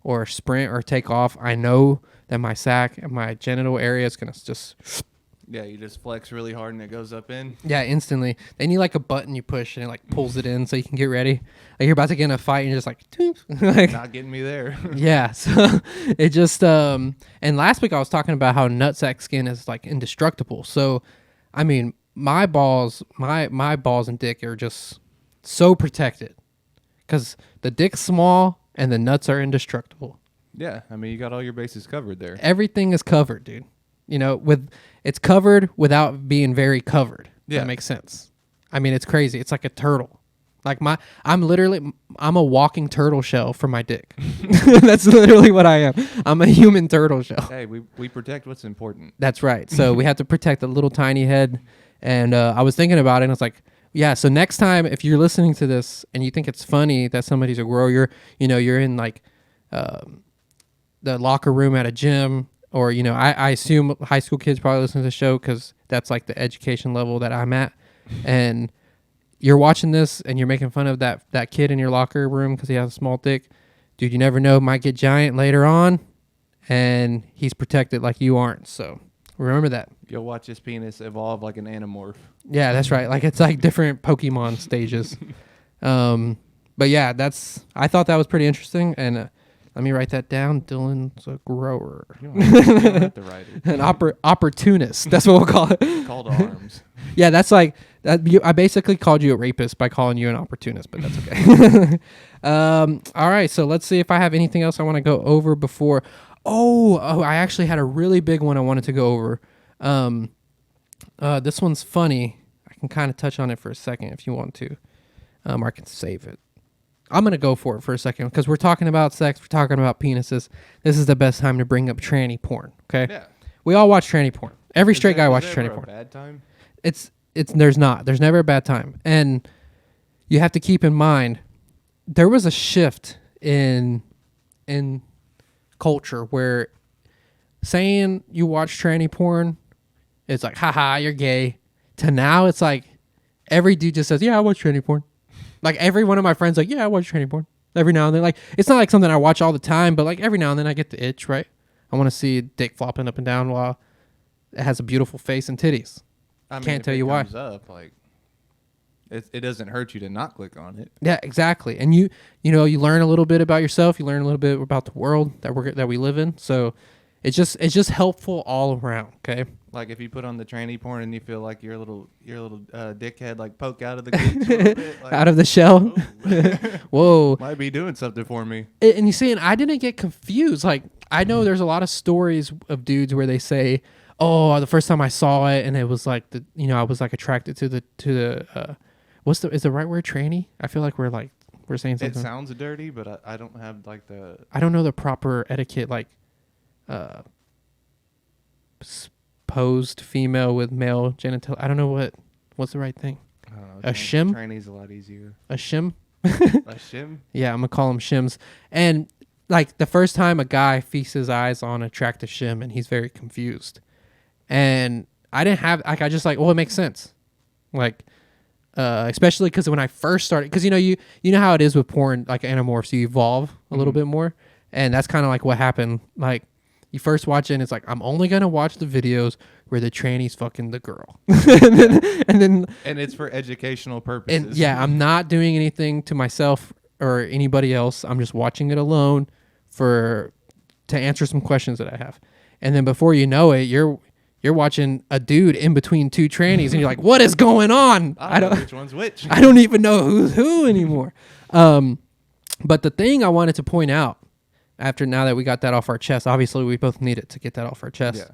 or sprint or take off. I know that my sack and my genital area is gonna just. Yeah, you just flex really hard and it goes up in. Yeah, instantly. They need like a button you push and it like pulls it in so you can get ready. Like you're about to get in a fight and you're just like, like Not getting me there. yeah. So it just and last week I was talking about how nutsack skin is like indestructible. So I mean my balls and dick are just so protected because the dick's small and the nuts are indestructible. Yeah, I mean, you got all your bases covered there. Everything is covered, dude. You know, it's covered without being very covered. Yeah. That makes sense. I mean, it's crazy. It's like a turtle. Like I'm a walking turtle shell for my dick. That's literally what I am. I'm a human turtle shell. Hey, we protect what's important. That's right. So we have to protect the little tiny head. And I was thinking about it and I was like, yeah, so next time if you're listening to this and you think it's funny that somebody's a grower, you're in like the locker room at a gym, or, I assume high school kids probably listen to the show because that's like the education level that I'm at. And you're watching this and you're making fun of that kid in your locker room because he has a small dick. Dude, you never know. Might get giant later on. And he's protected like you aren't. So remember that. You'll watch his penis evolve like an Animorph. Yeah, that's right. Like it's like different Pokemon stages. But yeah, I thought that was pretty interesting. And let me write that down. Dylan's a grower. You don't have to write it. An opportunist. That's what we'll call it. Call to arms. Yeah, that's like that. I basically called you a rapist by calling you an opportunist, but that's okay. All right, so let's see if I have anything else I want to go over before. Oh, I actually had a really big one I wanted to go over. This one's funny. I can kind of touch on it for a second if you want to. Or I can save it. I'm going to go for it for a second because we're talking about sex. We're talking about penises. This is the best time to bring up tranny porn, okay? Yeah. We all watch tranny porn. Every straight guy watches tranny porn. Bad time? There's never a bad time. And you have to keep in mind, there was a shift in culture where saying you watch tranny porn, it's like, haha, you're gay. To now, it's like, every dude just says, yeah, I watch tranny porn. Like every one of my friends, like, yeah, I watch tranny porn. Every now and then, like, it's not like something I watch all the time, but like every now and then I get the itch, right? I want to see a dick flopping up and down while it has a beautiful face and titties. I mean, Can't tell you why. Up, like, it doesn't hurt you to not click on it. Yeah, exactly. And you learn a little bit about yourself. You learn a little bit about the world that we live in. So it's just helpful all around. Okay. Like if you put on the tranny porn and you feel like your little dickhead like poke out of the gooch a little bit, like, out of the shell. Oh, Whoa. might be doing something for me. And you see, and I didn't get confused. Like I know there's a lot of stories of dudes where they say, "Oh, the first time I saw it, and it was like I was like attracted to the is the right word tranny?" I feel like we're saying something. It sounds dirty, but I don't have like the. I don't know the proper etiquette, like posed female with male genital. I don't know what's the right thing. I don't know, A shim? Tranny's a lot easier. A shim? A shim? Yeah, I'm gonna call them shims. And like the first time a guy feasts his eyes on an attractive shim, and he's very confused. And I didn't have I just like, well, it makes sense. Like, especially because when I first started, because you know how it is with porn, like Animorphs, you evolve a little bit more, and that's kind of like what happened. Like, you first watch it, and it's like, I'm only gonna watch the videos where the tranny's fucking the girl, and it's for educational purposes. And yeah, I'm not doing anything to myself or anybody else. I'm just watching it alone to answer some questions that I have, and then before you know it, you're watching a dude in between two trannies, and you're like, "What is going on?" I don't know which one's which. I don't even know who's who anymore. But the thing I wanted to point out, now that we got that off our chest, obviously we both need it to get that off our chest.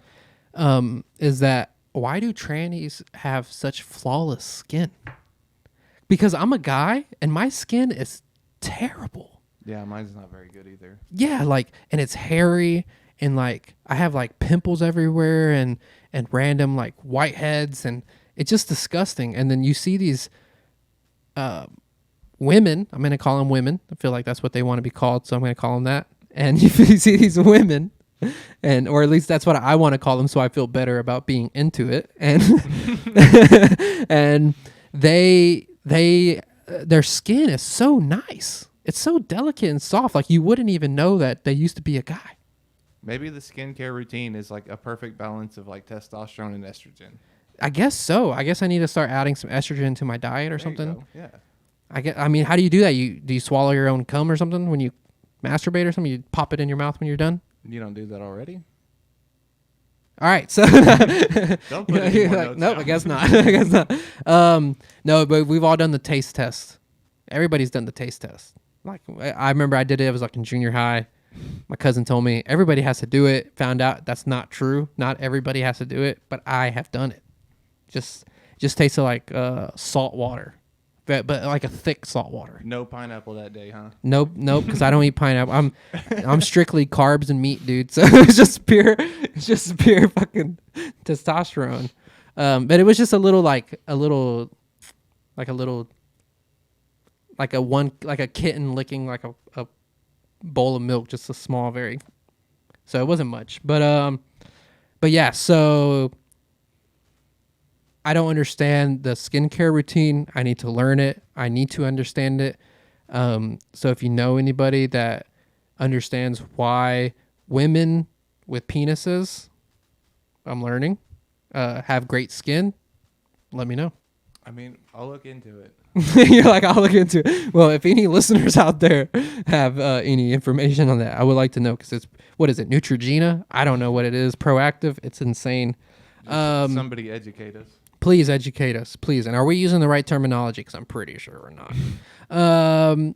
is that why do trannies have such flawless skin? Because I'm a guy and my skin is terrible. Yeah, mine's not very good either. Yeah, like, and it's hairy, and like I have like pimples everywhere, and random like whiteheads, and it's just disgusting. And then you see these women. I'm gonna call them women. I feel like that's what they want to be called, so I'm gonna call them that. And you see these women, and or at least that's what I want to call them, so I feel better about being into it. And and their skin is so nice. It's so delicate and soft. Like you wouldn't even know that they used to be a guy. Maybe the skincare routine is like a perfect balance of like testosterone and estrogen. I guess so. I guess I need to start adding some estrogen to my diet or There you something. go. Yeah. I mean, how do you do that? Do you swallow your own cum or something when you masturbate or something? You pop it in your mouth when you're done? You don't do that already? All right, so Don't put any more notes nope, down. I guess not. I guess not. No, but we've all done the taste test. Everybody's done the taste test. Like I remember I did it. I was like in junior high. My cousin told me everybody has to do it. Found out that's not true. Not everybody has to do it, but I have done it. Just tasted like salt water, but like a thick salt water. No pineapple that day, huh? Nope, because I don't eat pineapple. I'm strictly carbs and meat, dude. So it's just pure fucking testosterone. But it was just a kitten licking like a bowl of milk, just a small, very. So it wasn't much, but yeah. So I don't understand the skincare routine. I need to learn it. I need to understand it. So if you know anybody that understands why women with penises, I'm learning, have great skin, let me know. I mean, I'll look into it. You're like, I'll look into it. Well, if any listeners out there have any information on that, I would like to know, because what is it, Neutrogena? I don't know what it is. Proactive. It's insane. Somebody educate us. Please educate us, please. And are we using the right terminology? Because I'm pretty sure we're not.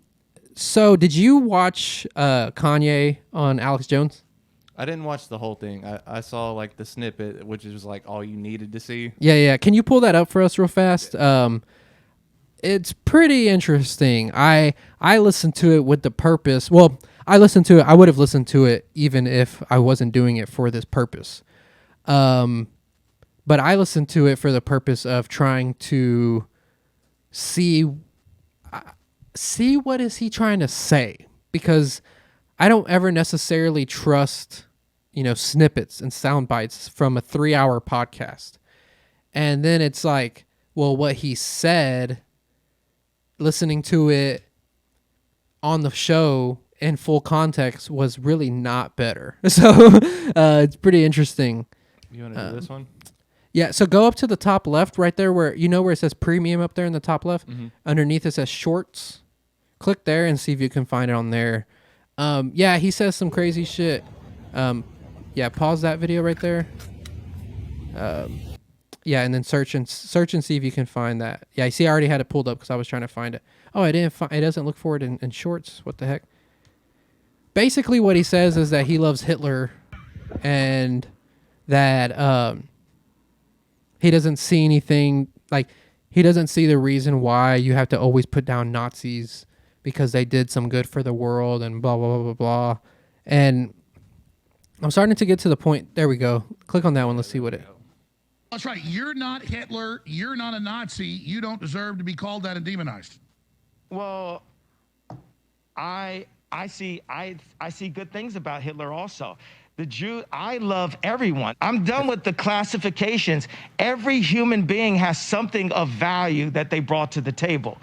So did you watch Kanye on Alex Jones? I didn't watch the whole thing. I saw like the snippet, which is like all you needed to see. Yeah. Can you pull that up for us real fast? It's pretty interesting. I listened to it with the purpose. Well, I listened to it. I would have listened to it even if I wasn't doing it for this purpose. But I listened to it for the purpose of trying to see what is he trying to say, because I don't ever necessarily trust, snippets and sound bites from a 3-hour podcast. And then it's like, well, what he said, listening to it on the show in full context was really not better. So it's pretty interesting. You want to do this one? Yeah, so go up to the top left right there where it says premium up there in the top left. Mm-hmm. Underneath it says shorts. Click there and see if you can find it on there. Yeah, he says some crazy shit. Yeah, pause that video right there. Yeah, and then search and see if you can find that. Yeah, you see I already had it pulled up because I was trying to find it. Oh, it doesn't look for it in shorts. What the heck? Basically what he says is that he loves Hitler and that he doesn't see anything, like he doesn't see the reason why you have to always put down Nazis because they did some good for the world and blah, blah, blah, blah, blah. And I'm starting to get to the point. There we go. Click on that one. Let's see what it. That's right. You're not Hitler. You're not a Nazi. You don't deserve to be called that and demonized. Well, I see good things about Hitler also. The Jew, I love everyone. I'm done with the classifications. Every human being has something of value that they brought to the table,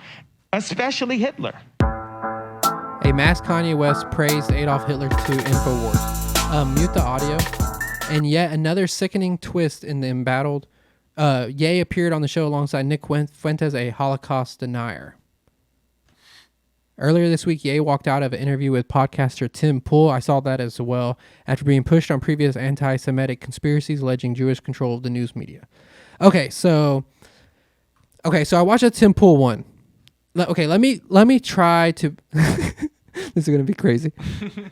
especially Hitler. A masked Kanye West praised Adolf Hitler to InfoWars. Mute the audio. And yet another sickening twist in the embattled. Ye appeared on the show alongside Nick Fuentes, a Holocaust denier. Earlier this week, Ye walked out of an interview with podcaster Tim Pool. I saw that as well, after being pushed on previous anti-Semitic conspiracies alleging Jewish control of the news media. Okay, so I watched a Tim Pool one. Okay, let me try to. This is gonna be crazy.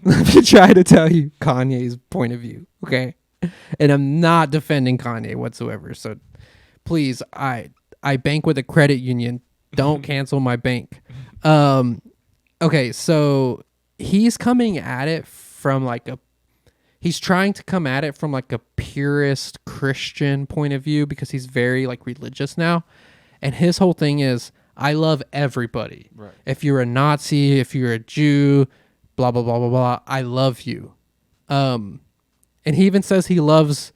Let me try to tell you Kanye's point of view. Okay, And I'm not defending Kanye whatsoever. So please, I bank with a credit union. Don't cancel my bank. Okay, so he's coming at it from like he's trying to come at it from like a purist Christian point of view because he's very like religious now. And his whole thing is, I love everybody. Right. If you're a Nazi, if you're a Jew, blah, blah, blah, blah, blah, I love you. And he even says he loves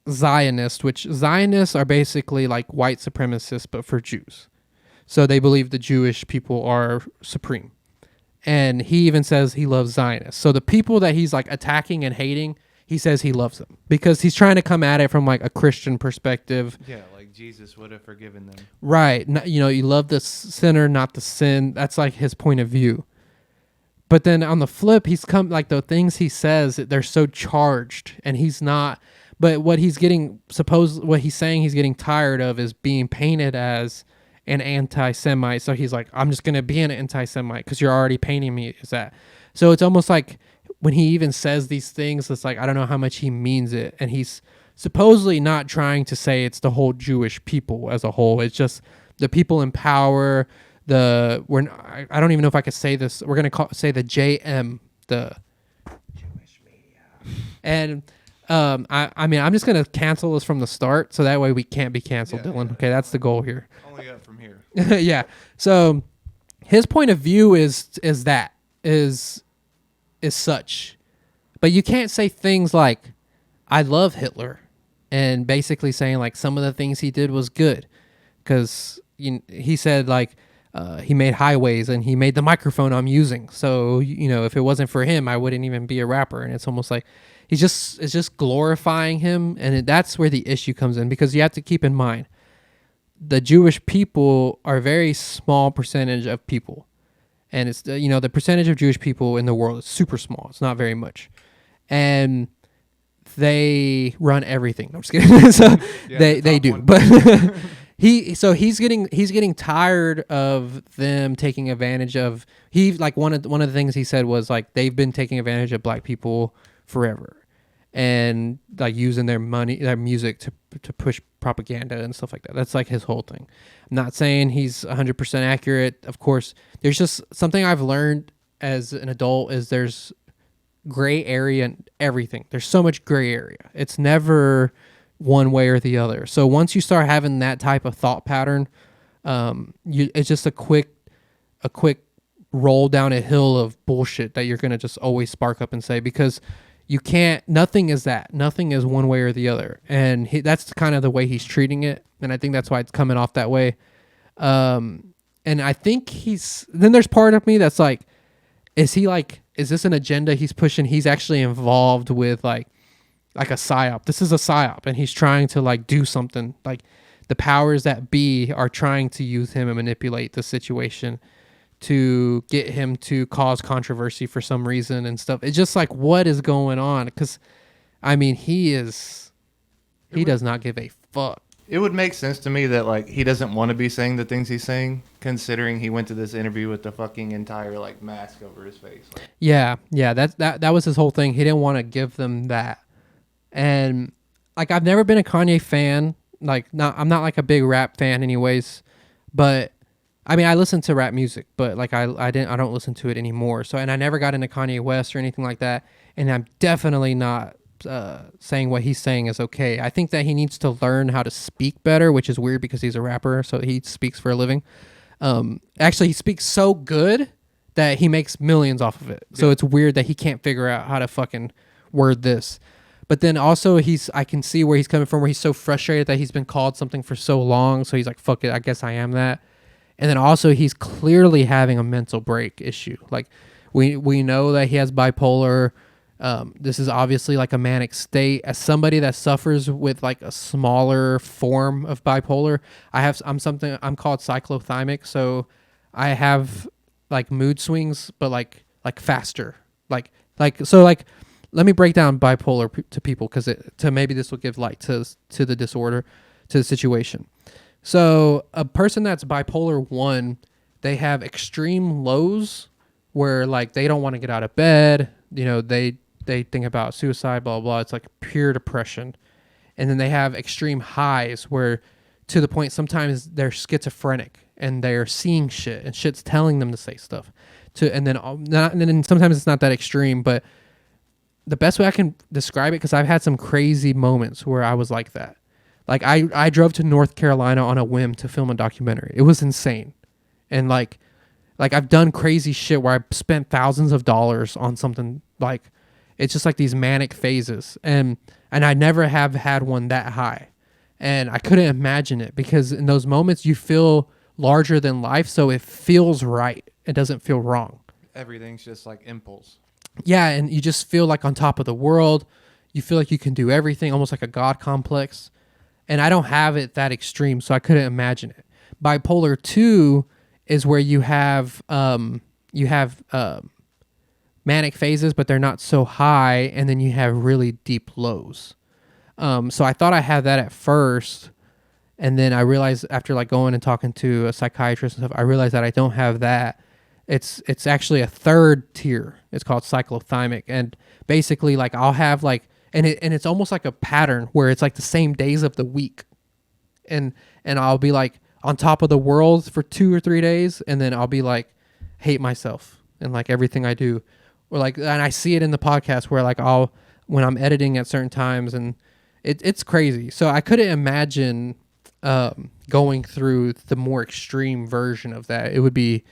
Zionists, which Zionists are basically like white supremacists, but for Jews. So they believe the Jewish people are supreme. And he even says he loves Zionists. So the people that he's like attacking and hating, he says he loves them because he's trying to come at it from like a Christian perspective. Yeah, like Jesus would have forgiven them. Right. You know, you love the sinner, not the sin. That's like his point of view. But then on the flip, he's come like the things he says, they're so charged and he's not. But what he's what he's saying he's getting tired of is being painted as an anti-Semite. So he's like, I'm just going to be an anti-Semite because you're already painting me as that. So it's almost like when he even says these things, it's like, I don't know how much he means it. And he's supposedly not trying to say it's the whole Jewish people as a whole. It's just the people in power, I don't even know if I could say this. We're going to say the JM, the Jewish media. And I mean, I'm just going to cancel this from the start so that way we can't be canceled, Dylan. Yeah. Okay, that's the goal here. Only up from here. Yeah. So his point of view is such. But you can't say things like, I love Hitler, and basically saying like some of the things he did was good. Because he said like, he made highways and he made the microphone I'm using. So, you know, if it wasn't for him, I wouldn't even be a rapper. And it's almost like it's just glorifying him. And that's where the issue comes in, because you have to keep in mind the Jewish people are a very small percentage of people. And it's, you know, the percentage of Jewish people in the world is super small. It's not very much. And they run everything. No, I'm just kidding. So yeah, they do. But he's getting tired of them taking advantage of. He like one of the things he said was like they've been taking advantage of black people forever, and like using their money, their music to push propaganda and stuff like that. That's like his whole thing. I'm not saying he's 100% accurate. Of course, there's just something I've learned as an adult is there's gray area in everything. There's so much gray area. It's never one way or the other. So once you start having that type of thought pattern, it's just a quick roll down a hill of bullshit that you're going to just always spark up and say, because you can't, nothing is one way or the other. And that's kind of the way he's treating it. And I think that's why it's coming off that way. And I think then there's part of me that's like, is this an agenda he's pushing? He's actually involved with like a psyop. This is a psyop, and he's trying to like do something. Like the powers that be are trying to use him and manipulate the situation to get him to cause controversy for some reason and stuff. It's just like, what is going on? Because I mean, he does not give a fuck. It would make sense to me that like he doesn't want to be saying the things he's saying, considering he went to this interview with the fucking entire like mask over his face. Like, yeah, that was his whole thing. He didn't want to give them that. And like I've never been a Kanye fan. I'm not like a big rap fan anyways, but I mean I listen to rap music, but like I don't listen to it anymore. So, and I never got into Kanye West or anything like that, and I'm definitely not saying what he's saying is okay. I think that he needs to learn how to speak better, which is weird because he's a rapper, so he speaks for a living. Actually, he speaks so good that he makes millions off of it. Yeah. So it's weird that he can't figure out how to fucking word this. But then also I can see where he's coming from, where he's so frustrated that he's been called something for so long. So he's like, fuck it, I guess I am that. And then also he's clearly having a mental break issue. Like we know that he has bipolar. This is obviously like a manic state. As somebody that suffers with like a smaller form of bipolar, I'm called cyclothymic. So I have like mood swings, but like faster. Let me break down bipolar to people, because maybe this will give light to the disorder, to the situation. So a person that's bipolar 1, they have extreme lows where like they don't want to get out of bed. You know, they they think about suicide, blah, blah, blah. It's like pure depression. And then they have extreme highs where to the point sometimes they're schizophrenic and they're seeing shit and shit's telling them to say stuff. And then sometimes it's not that extreme, but the best way I can describe it, because I've had some crazy moments where I was like that. Like I drove to North Carolina on a whim to film a documentary. It was insane. And like I've done crazy shit where I spent thousands of dollars on something. Like it's just like these manic phases. And I never have had one that high. And I couldn't imagine it, because in those moments you feel larger than life. So it feels right. It doesn't feel wrong. Everything's just like impulse. Yeah. And you just feel like on top of the world. You feel like you can do everything, almost like a God complex. And I don't have it that extreme, so I couldn't imagine it. Bipolar 2 is where you have manic phases, but they're not so high, and then you have really deep lows. So I thought I had that at first, and then I realized after like going and talking to a psychiatrist and stuff, I realized that I don't have that. It's actually a third tier. It's called cyclothymic, and basically like I'll have like and it's almost like a pattern where it's like the same days of the week, and I'll be like on top of the world for 2 or 3 days, and then I'll be like hate myself and like everything I do, or like, and I see it in the podcast where like when I'm editing at certain times, and it's crazy. So I couldn't imagine going through the more extreme version of that. It would be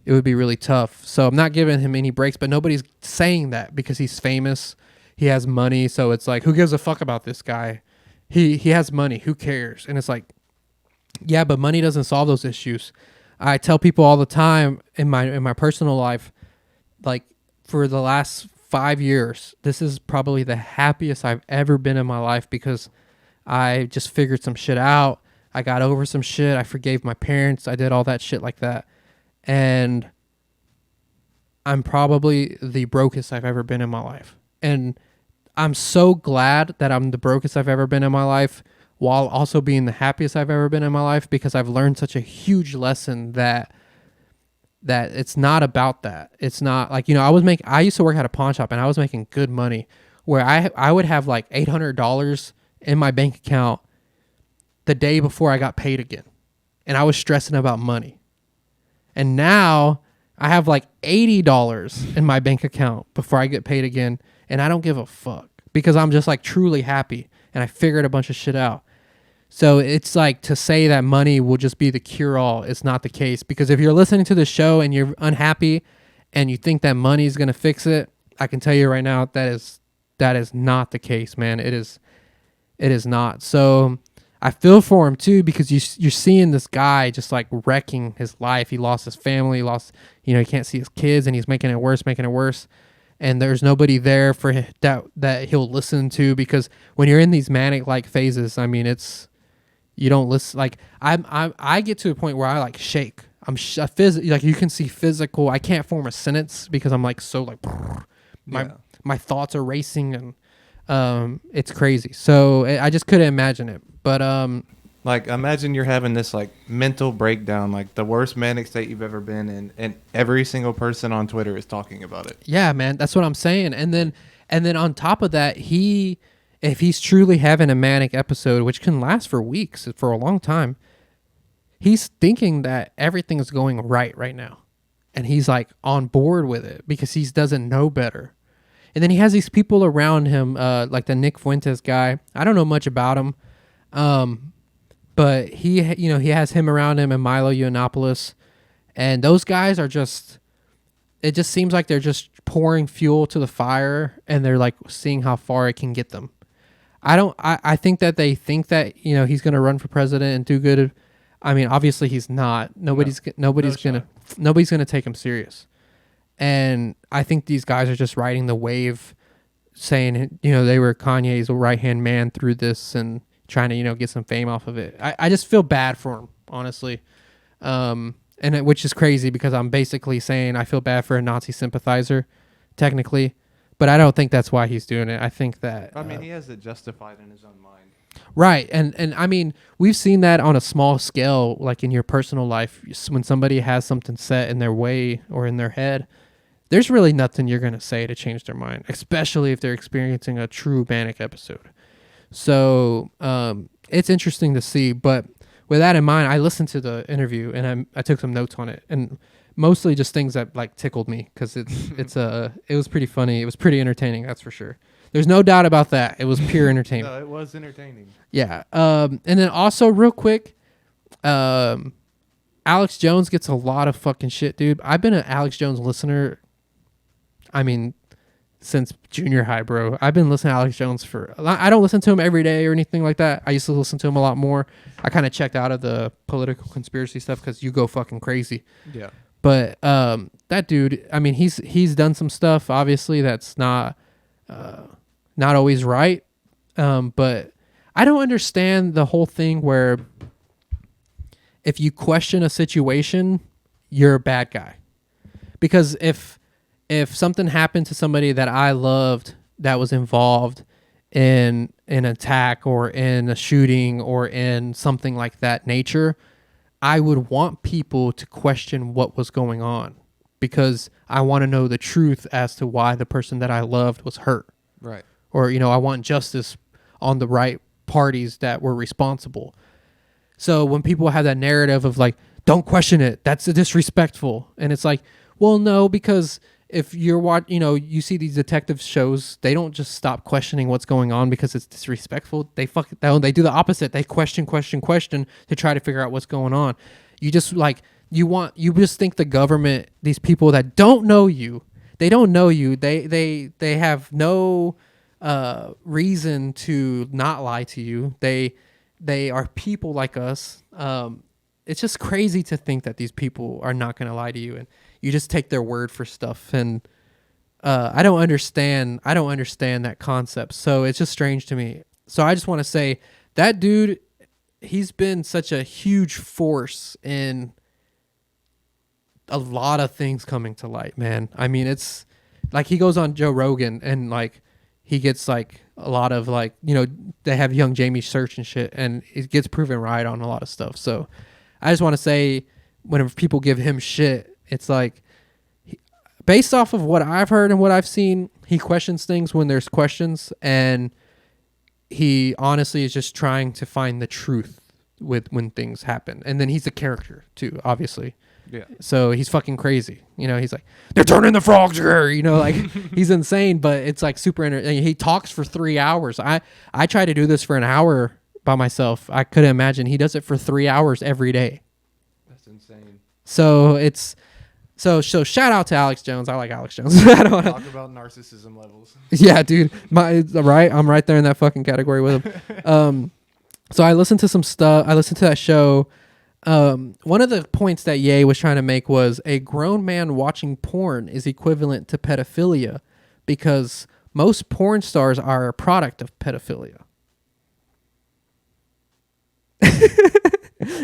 really tough. So I'm not giving him any breaks, but nobody's saying that because he's famous. He has money. So it's like, who gives a fuck about this guy? He has money. Who cares? And it's like, yeah, but money doesn't solve those issues. I tell people all the time in my personal life, like for the last 5 years, this is probably the happiest I've ever been in my life, because I just figured some shit out. I got over some shit. I forgave my parents. I did all that shit like that. And I'm probably the brokest I've ever been in my life. And I'm so glad that I'm the brokest I've ever been in my life, while also being the happiest I've ever been in my life, because I've learned such a huge lesson that it's not about that. It's not like, I used to work at a pawn shop, and I was making good money, where I would have like $800 in my bank account the day before I got paid again. And I was stressing about money. And now I have like $80 in my bank account before I get paid again, and I don't give a fuck, because I'm just like truly happy, and I figured a bunch of shit out. So it's like, to say that money will just be the cure-all, it's not the case. Because if you're listening to the show and you're unhappy and you think that money is going to fix it, I can tell you right now that is not the case, man. It is not. So I feel for him too, because you're seeing this guy just like wrecking his life. He lost his family, he can't see his kids, and he's making it worse. And there's nobody there for that he'll listen to, because when you're in these manic like phases, I mean, you don't listen. Like I get to a point where I like shake. Like you can see physical. I can't form a sentence because I'm like so like my thoughts are racing, and it's crazy. So I just couldn't imagine it. But like imagine you're having this like mental breakdown, like the worst manic state you've ever been in, and every single person on Twitter is talking about it. Yeah, man, that's what I'm saying. And then on top of that, if he's truly having a manic episode, which can last for weeks, for a long time, he's thinking that everything is going right now. And he's like on board with it because he doesn't know better. And then he has these people around him, like the Nick Fuentes guy. I don't know much about him. But he has him around him, and Milo Yiannopoulos. And those guys are just, it just seems like they're just pouring fuel to the fire, and they're like seeing how far it can get them. I think that they think that, he's going to run for president and do good. I mean, obviously he's not. Nobody's going to take him serious. And I think these guys are just riding the wave, saying, they were Kanye's right-hand man through this and trying to, get some fame off of it. I just feel bad for him, honestly. Which is crazy, because I'm basically saying I feel bad for a Nazi sympathizer, technically. But I don't think that's why he's doing it. I think that... I mean, he has it justified in his own mind. Right. And I mean, we've seen that on a small scale, like in your personal life, when somebody has something set in their way or in their head, there's really nothing you're going to say to change their mind, especially if they're experiencing a true manic episode. So it's interesting to see. But with that in mind, I listened to the interview and I took some notes on it, and mostly just things that like tickled me because it was pretty funny. It was pretty entertaining, that's for sure. There's no doubt about that. It was pure entertainment. No, it was entertaining. Yeah. And then also real quick, Alex Jones gets a lot of fucking shit, dude. I've been an Alex Jones listener. I mean, since junior high, bro. I've been listening to Alex Jones I don't listen to him every day or anything like that. I used to listen to him a lot more. I kind of checked out of the political conspiracy stuff because you go fucking crazy. Yeah. But that dude, I mean, he's done some stuff, obviously, that's not always right. But I don't understand the whole thing where if you question a situation, you're a bad guy. Because if something happened to somebody that I loved that was involved in an attack or in a shooting or in something like that nature, I would want people to question what was going on because I want to know the truth as to why the person that I loved was hurt. Right. Or, I want justice on the right parties that were responsible. So when people have that narrative of like, don't question it, that's disrespectful. And it's like, well, no, because if you're you see these detective shows, they don't just stop questioning what's going on because it's disrespectful. They do the opposite. They question to try to figure out what's going on. You just you just think the government, these people that don't know you, they have no reason to not lie to you. They are people like us. It's just crazy to think that these people are not going to lie to you, and you just take their word for stuff. And I don't understand that concept. So it's just strange to me. So I just want to say that dude, he's been such a huge force in a lot of things coming to light, man. I mean, it's like he goes on Joe Rogan and like he gets like a lot of like, they have young Jamie search and shit, and it gets proven right on a lot of stuff. So I just want to say, whenever people give him shit, it's like, based off of what I've heard and what I've seen, he questions things when there's questions, and he honestly is just trying to find the truth when things happen. And then he's a character too, obviously. Yeah. So he's fucking crazy. He's like, they're turning the frogs here. Like he's insane, but it's like super entertaining. He talks for 3 hours. I try to do this for an hour by myself. I couldn't imagine. He does it for 3 hours every day. That's insane. So so shout out to Alex Jones. I like Alex Jones. I don't Talk about narcissism levels. Yeah, dude. I'm right there in that fucking category with him. So I listened to some stuff. I listened to that show. One of the points that Ye was trying to make was a grown man watching porn is equivalent to pedophilia because most porn stars are a product of pedophilia.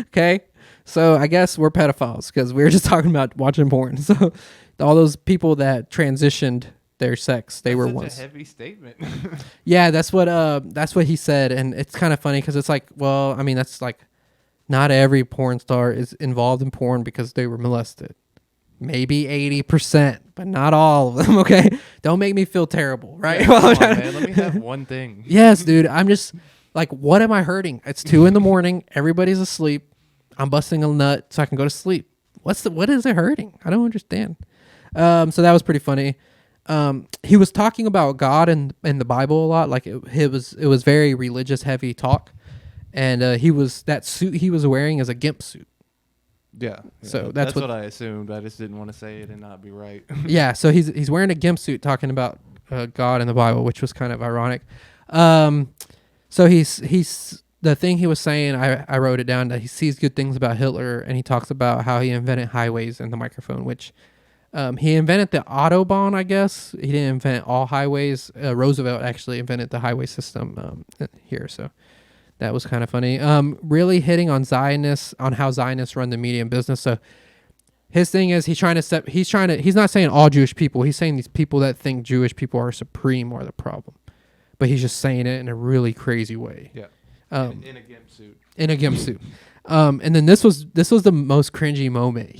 Okay. So I guess we're pedophiles because we were just talking about watching porn. So all those people that transitioned their sex, they were once. That's a heavy statement. Yeah, that's what he said, and it's kind of funny because it's like, well, I mean, that's like, not every porn star is involved in porn because they were molested. Maybe 80%, but not all of them. Okay, don't make me feel terrible, right? Yeah, come on, man. Let me have one thing. Yes, dude. I'm just like, what am I hurting? It's 2 a.m. Everybody's asleep. I'm busting a nut so I can go to sleep. What is it hurting? I don't understand. So that was pretty funny. He was talking about God and the Bible a lot. Like it was very religious heavy talk. And that suit he was wearing is a gimp suit. Yeah. So that's what I assumed. I just didn't want to say it and not be right. Yeah. So he's wearing a gimp suit talking about God and the Bible, which was kind of ironic. So he's the thing he was saying. I wrote it down that he sees good things about Hitler, and he talks about how he invented highways and the microphone, which he invented the Autobahn. I guess he didn't invent all highways. Roosevelt actually invented the highway system here. So. That was kind of funny. Really hitting on Zionists, on how Zionists run the media and business. So his thing is he's not saying all Jewish people. He's saying these people that think Jewish people are supreme are the problem. But he's just saying it in a really crazy way. Yeah. In a gimp suit. In a gimp suit. And then this was the most cringy moment.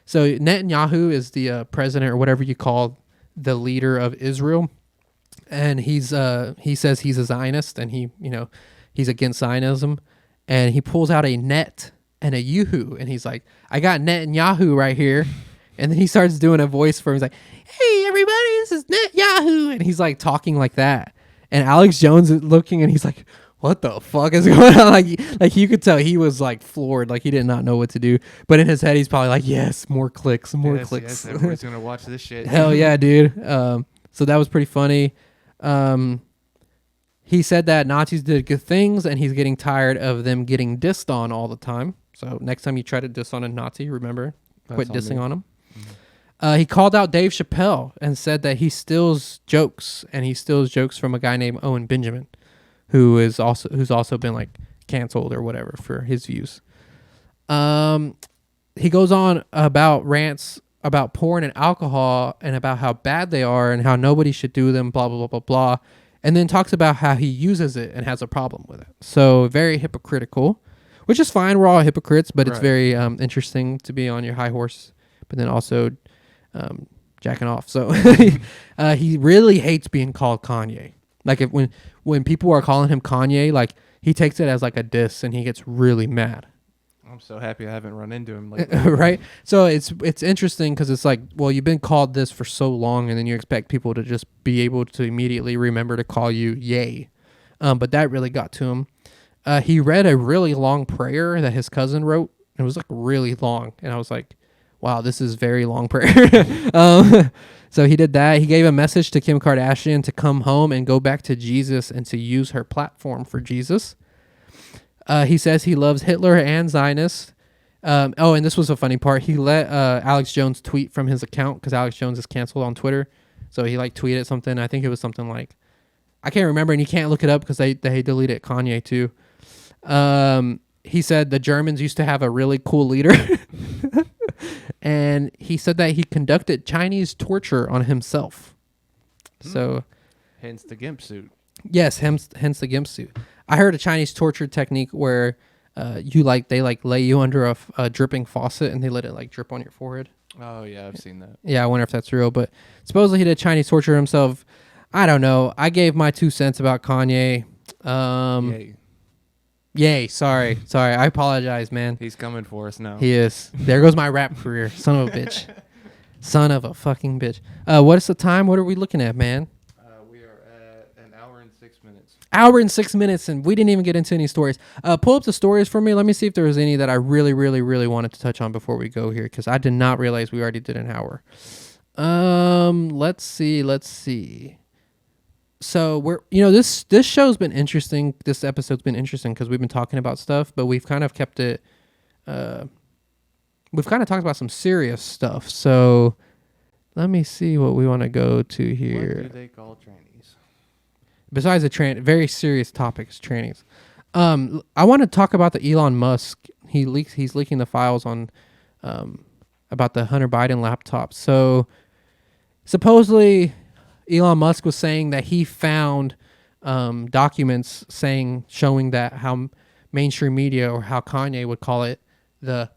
So Netanyahu is the president or whatever you call the leader of Israel, and he says he's a Zionist and he's against Zionism, and he pulls out a net and a yoo-hoo, and he's like, I got Netanyahu right here. And then he starts doing a voice for him. He's like, hey, everybody, this is Netanyahu. And he's like talking like that. And Alex Jones is looking, and he's like, what the fuck is going on? Like you could tell he was like floored. Like he did not know what to do. But in his head, he's probably like, yes, more clicks, more clicks. Yes, everybody's going to watch this shit. Hell yeah, dude. So that was pretty funny. He said that Nazis did good things, and he's getting tired of them getting dissed on all the time. So next time you try to diss on a Nazi, remember, quit dissing on him. He called out Dave Chappelle and said that he steals jokes, and he steals jokes from a guy named Owen Benjamin, who's also been like canceled or whatever for his views. He goes on about rants about porn and alcohol and about how bad they are and how nobody should do them, blah, blah, blah, blah, blah. And then talks about how he uses it and has a problem with it. So very hypocritical, which is fine. We're all hypocrites, but it's very interesting to be on your high horse, but then also jacking off. So he really hates being called Kanye. Like when people are calling him Kanye, like he takes it as like a diss and he gets really mad. I'm so happy I haven't run into him lately. Right? So it's interesting because it's like, well, you've been called this for so long, and then you expect people to just be able to immediately remember to call you Yay. But that really got to him. He read a really long prayer that his cousin wrote. It was like really long, and I was like, wow, this is very long prayer. So he did that. He gave a message to Kim Kardashian to come home and go back to Jesus and to use her platform for Jesus. He says he loves Hitler and Zionists. And this was a funny part. He let Alex Jones tweet from his account because Alex Jones is canceled on Twitter. So he like tweeted something. I think it was something like, I can't remember, and you can't look it up because they deleted Kanye too. He said the Germans used to have a really cool leader. And he said that he conducted Chinese torture on himself. So, hence the gimp suit. Yes, hence the gimp suit. I heard a Chinese torture technique where they lay you under a dripping faucet and they let it like drip on your forehead. Oh yeah, I've seen that. Yeah, I wonder if that's real. But supposedly he did Chinese torture himself. I don't know. I gave my 2 cents about Kanye. Yay. Sorry. I apologize, man. He's coming for us now. He is. There goes my rap career. Son of a bitch. Son of a fucking bitch. What is the time? What are we looking at, man? We are at an hour and 6 minutes. Hour and 6 minutes, and we didn't even get into any stories. Pull up the stories for me. Let me see if there was any that I really, really, really wanted to touch on before we go here, because I did not realize we already did an hour. Let's see. So this show's been interesting. This episode's been interesting because we've been talking about stuff, but we've kind of kept it. We've kind of talked about some serious stuff. So let me see what we want to go to here. What do they call trannies? Besides the very serious topics, trannies. I want to talk about the Elon Musk. He's leaking the files on about the Hunter Biden laptop. So supposedly Elon Musk was saying that he found documents showing that how mainstream media, or how Kanye would call it, the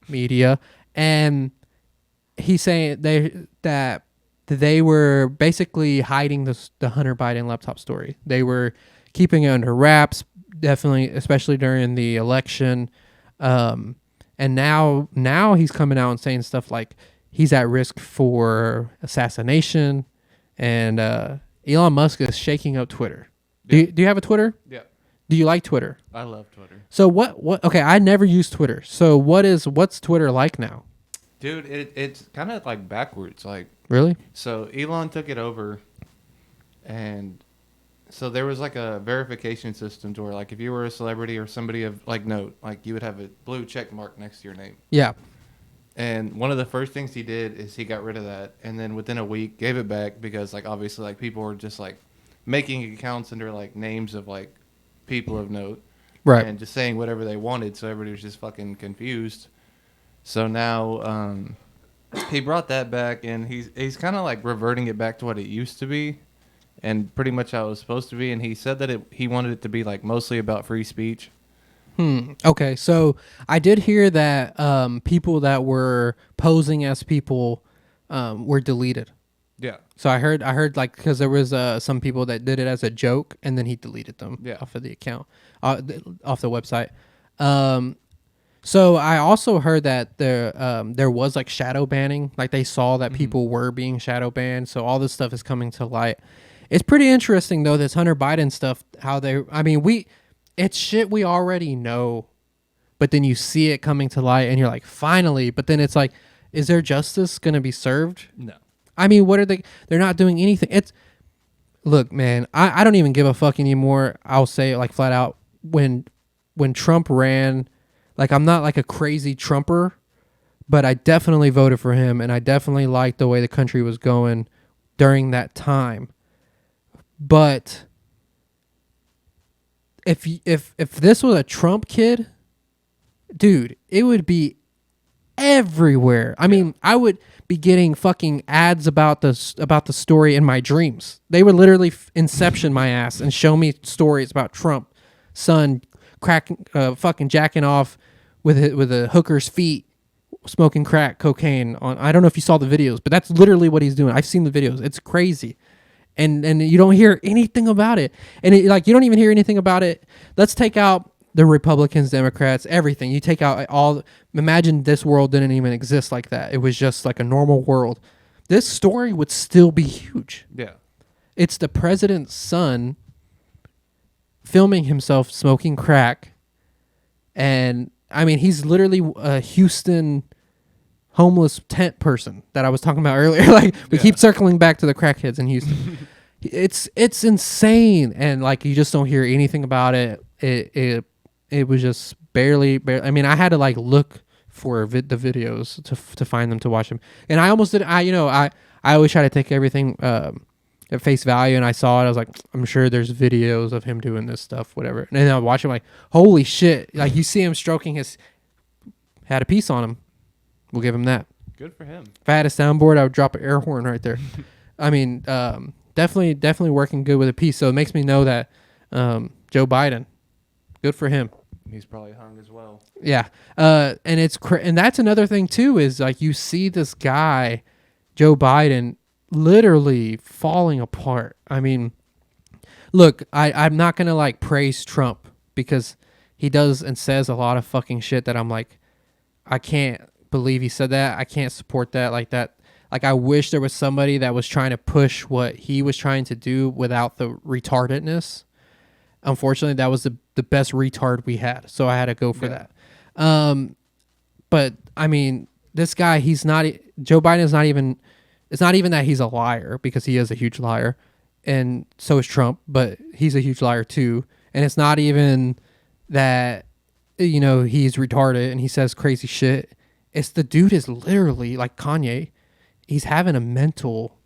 media, and he's saying that they were basically hiding the Hunter Biden laptop story. They were keeping it under wraps, definitely, especially during the election. And now he's coming out and saying stuff like he's at risk for assassination, and Elon Musk is shaking up Twitter. Do you have a Twitter? Yeah. Do you like Twitter? I love Twitter. So what? Okay, I never used Twitter. So what's Twitter like now? Dude, it's kind of like backwards. Like, Really? so Elon took it over, and so there was like a verification system to where, like, if you were a celebrity or somebody of like note, like, you would have a blue check mark next to your name. Yeah. And one of the first things he did is he got rid of that, and then within a week gave it back because, like, obviously, like, people were just like making accounts under like names of like people of note, Right. and just saying whatever they wanted, so everybody was just fucking confused. So now he brought that back, and he's kind of like reverting it back to what it used to be, and pretty much how it was supposed to be. And he said that he wanted it to be like mostly about free speech, Okay, so I did hear that people that were posing as people were deleted. Yeah. So I heard like because there was some people that did it as a joke and then he deleted them off of the account, off the website. So I also heard that there was like shadow banning, like they saw that people were being shadow banned. So all this stuff is coming to light. It's pretty interesting though, this Hunter Biden stuff. It's shit we already know, but then you see it coming to light and you're like, finally. But then it's like, is there justice going to be served? No. I mean, what are they? They're not doing anything. Look, man, I don't even give a fuck anymore. I'll say it like flat out. When Trump ran, like I'm not like a crazy Trumper, but I definitely voted for him, and I definitely liked the way the country was going during that time. But if this was a Trump kid, dude, it would be everywhere. I mean, I would be getting fucking ads about the story in my dreams. They would literally inception my ass and show me stories about Trump, son, cracking, fucking jacking off with a hooker's feet, smoking crack cocaine on. I don't know if you saw the videos, but that's literally what he's doing. I've seen the videos. It's crazy. And you don't hear anything about it. And you don't even hear anything about it. Let's take out the Republicans, Democrats, everything. You take out imagine this world didn't even exist like that. It was just like a normal world. This story would still be huge. Yeah. It's the president's son filming himself smoking crack. And I mean, he's literally a Houston homeless tent person that I was talking about earlier. Like we keep circling back to the crackheads in Houston. It's insane, and like you just don't hear anything about it. It was just barely. I mean, I had to like look for the videos to find them to watch them, and I almost did. I always try to take everything at face value, and I saw it. I was like, I'm sure there's videos of him doing this stuff, whatever. And then I watch him like, holy shit! Like you see him stroking had a piece on him. We'll give him that. Good for him. If I had a soundboard, I would drop an air horn right there. I mean, definitely working good with a piece. So it makes me know that Joe Biden, good for him. He's probably hung as well. Yeah, and and that's another thing too is like you see this guy, Joe Biden, literally falling apart. I mean, look, I'm not gonna like praise Trump because he does and says a lot of fucking shit that I'm like, I can't believe he said that. I can't support that like that. Like I wish there was somebody that was trying to push what he was trying to do without the retardedness. Unfortunately, that was the best retard we had, so I had to go for that. But I mean, this guy, Joe Biden is not even. It's not even that he's a liar because he is a huge liar, and so is Trump. But he's a huge liar too, and it's not even that he's retarded and he says crazy shit. It's the dude is literally like Kanye. He's having a mental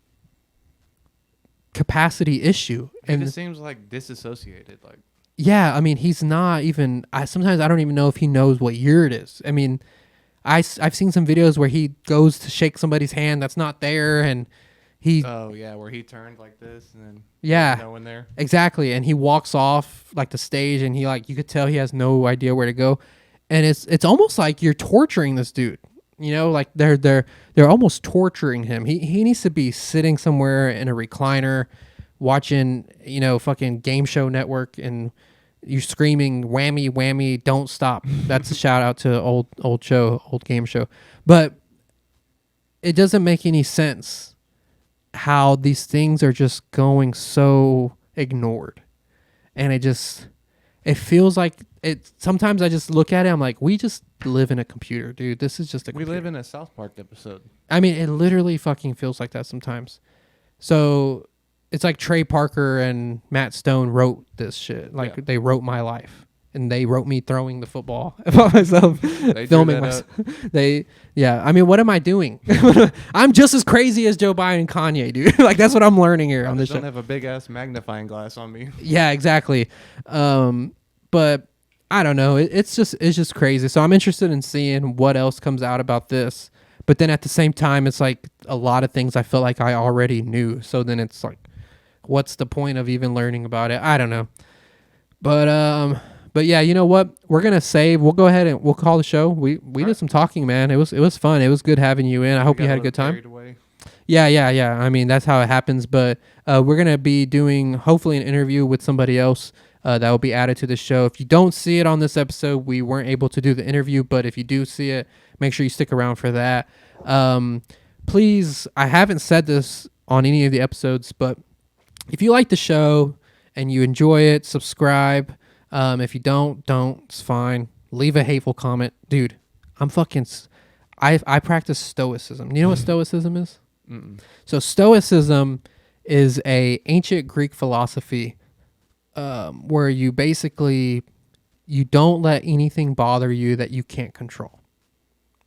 capacity issue. And it seems like disassociated. Like, yeah, I mean, he's not even. Sometimes I don't even know if he knows what year it is. I mean, I've seen some videos where he goes to shake somebody's hand that's not there, and he. Oh yeah, where he turned like this and then no one there. Exactly, and he walks off like the stage, and you could tell he has no idea where to go, and it's almost like you're torturing this dude. Like they're almost torturing him. He needs to be sitting somewhere in a recliner, watching fucking Game Show Network, and you screaming whammy whammy don't stop. That's a shout out to old game show. But it doesn't make any sense how these things are just going so ignored, and it feels like it. Sometimes I just look at it, I'm like, we just live in a computer, dude. This is just a computer. We live in a South Park episode. I mean, it literally fucking feels like that sometimes. So it's like Trey Parker and Matt Stone wrote this shit. Like they wrote my life, and they wrote me throwing the football about myself, filming myself. I mean, what am I doing? I'm just as crazy as Joe Biden and Kanye, dude. Like that's what I'm learning here on this show. I don't have a big ass magnifying glass on me. Yeah, exactly. But I don't know. It's just crazy. So I'm interested in seeing what else comes out about this. But then at the same time, it's like a lot of things I feel like I already knew. So then it's like, what's the point of even learning about it? I don't know. But But yeah, you know what? We're gonna save. We'll go ahead and we'll call the show. We did some talking, man. It was fun. It was good having you in. I hope you had a good time. Yeah. I mean, that's how it happens. But we're going to be doing, hopefully, an interview with somebody else that will be added to the show. If you don't see it on this episode, we weren't able to do the interview. But if you do see it, make sure you stick around for that. Please, I haven't said this on any of the episodes, but if you like the show and you enjoy it, subscribe. If you don't, it's fine. Leave a hateful comment. Dude, I practice stoicism. You know what stoicism is? Mm-mm. So stoicism is a ancient Greek philosophy where you basically you don't let anything bother you that you can't control.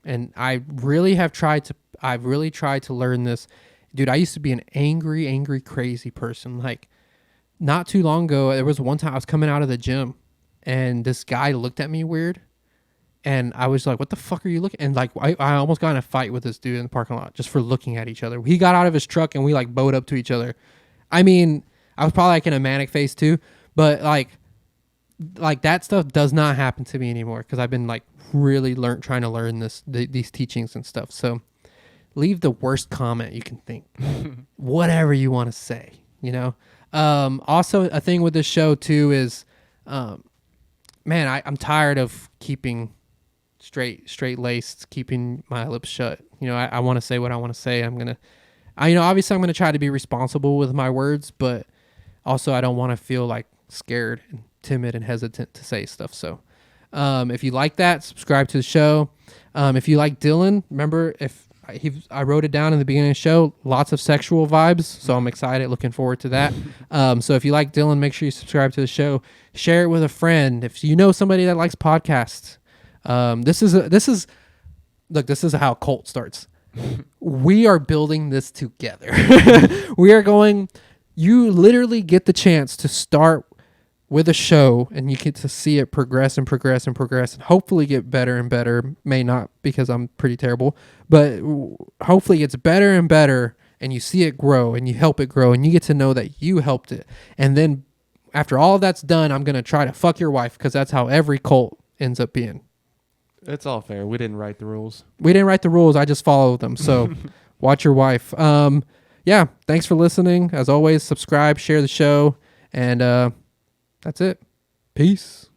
And I've really tried to learn this. Dude, I used to be an angry, crazy person. Like, not too long ago, there was one time I was coming out of the gym and this guy looked at me weird. And I was like, what the fuck are you looking? And like, I almost got in a fight with this dude in the parking lot just for looking at each other. He got out of his truck and we like bowed up to each other. I mean, I was probably like in a manic phase too, but like that stuff does not happen to me anymore because I've been like really trying to learn these teachings and stuff. So leave the worst comment you can think, whatever you want to say, you know? Also a thing with this show too is, man, I'm tired of keeping straight laced, keeping my lips shut. You know, I want to say what I want to say. Obviously I'm going to try to be responsible with my words, but also I don't want to feel like scared and timid and hesitant to say stuff. So, if you like that, subscribe to the show. If you like Dylan, remember I wrote it down in the beginning of the show, lots of sexual vibes. So I'm excited, looking forward to that. So if you like Dylan, make sure you subscribe to the show, share it with a friend. If you know somebody that likes podcasts, this is how a cult starts. We are building this together. You literally get the chance to start with a show and you get to see it progress and hopefully get better and better. May not, because I'm pretty terrible, but hopefully it's better and better, and you see it grow and you help it grow and you get to know that you helped it. And then after all of that's done, I'm going to try to fuck your wife, because that's how every cult ends up being. It's all fair. We didn't write the rules. I just followed them. So watch your wife. Yeah. Thanks for listening. As always, subscribe, share the show, and that's it. Peace.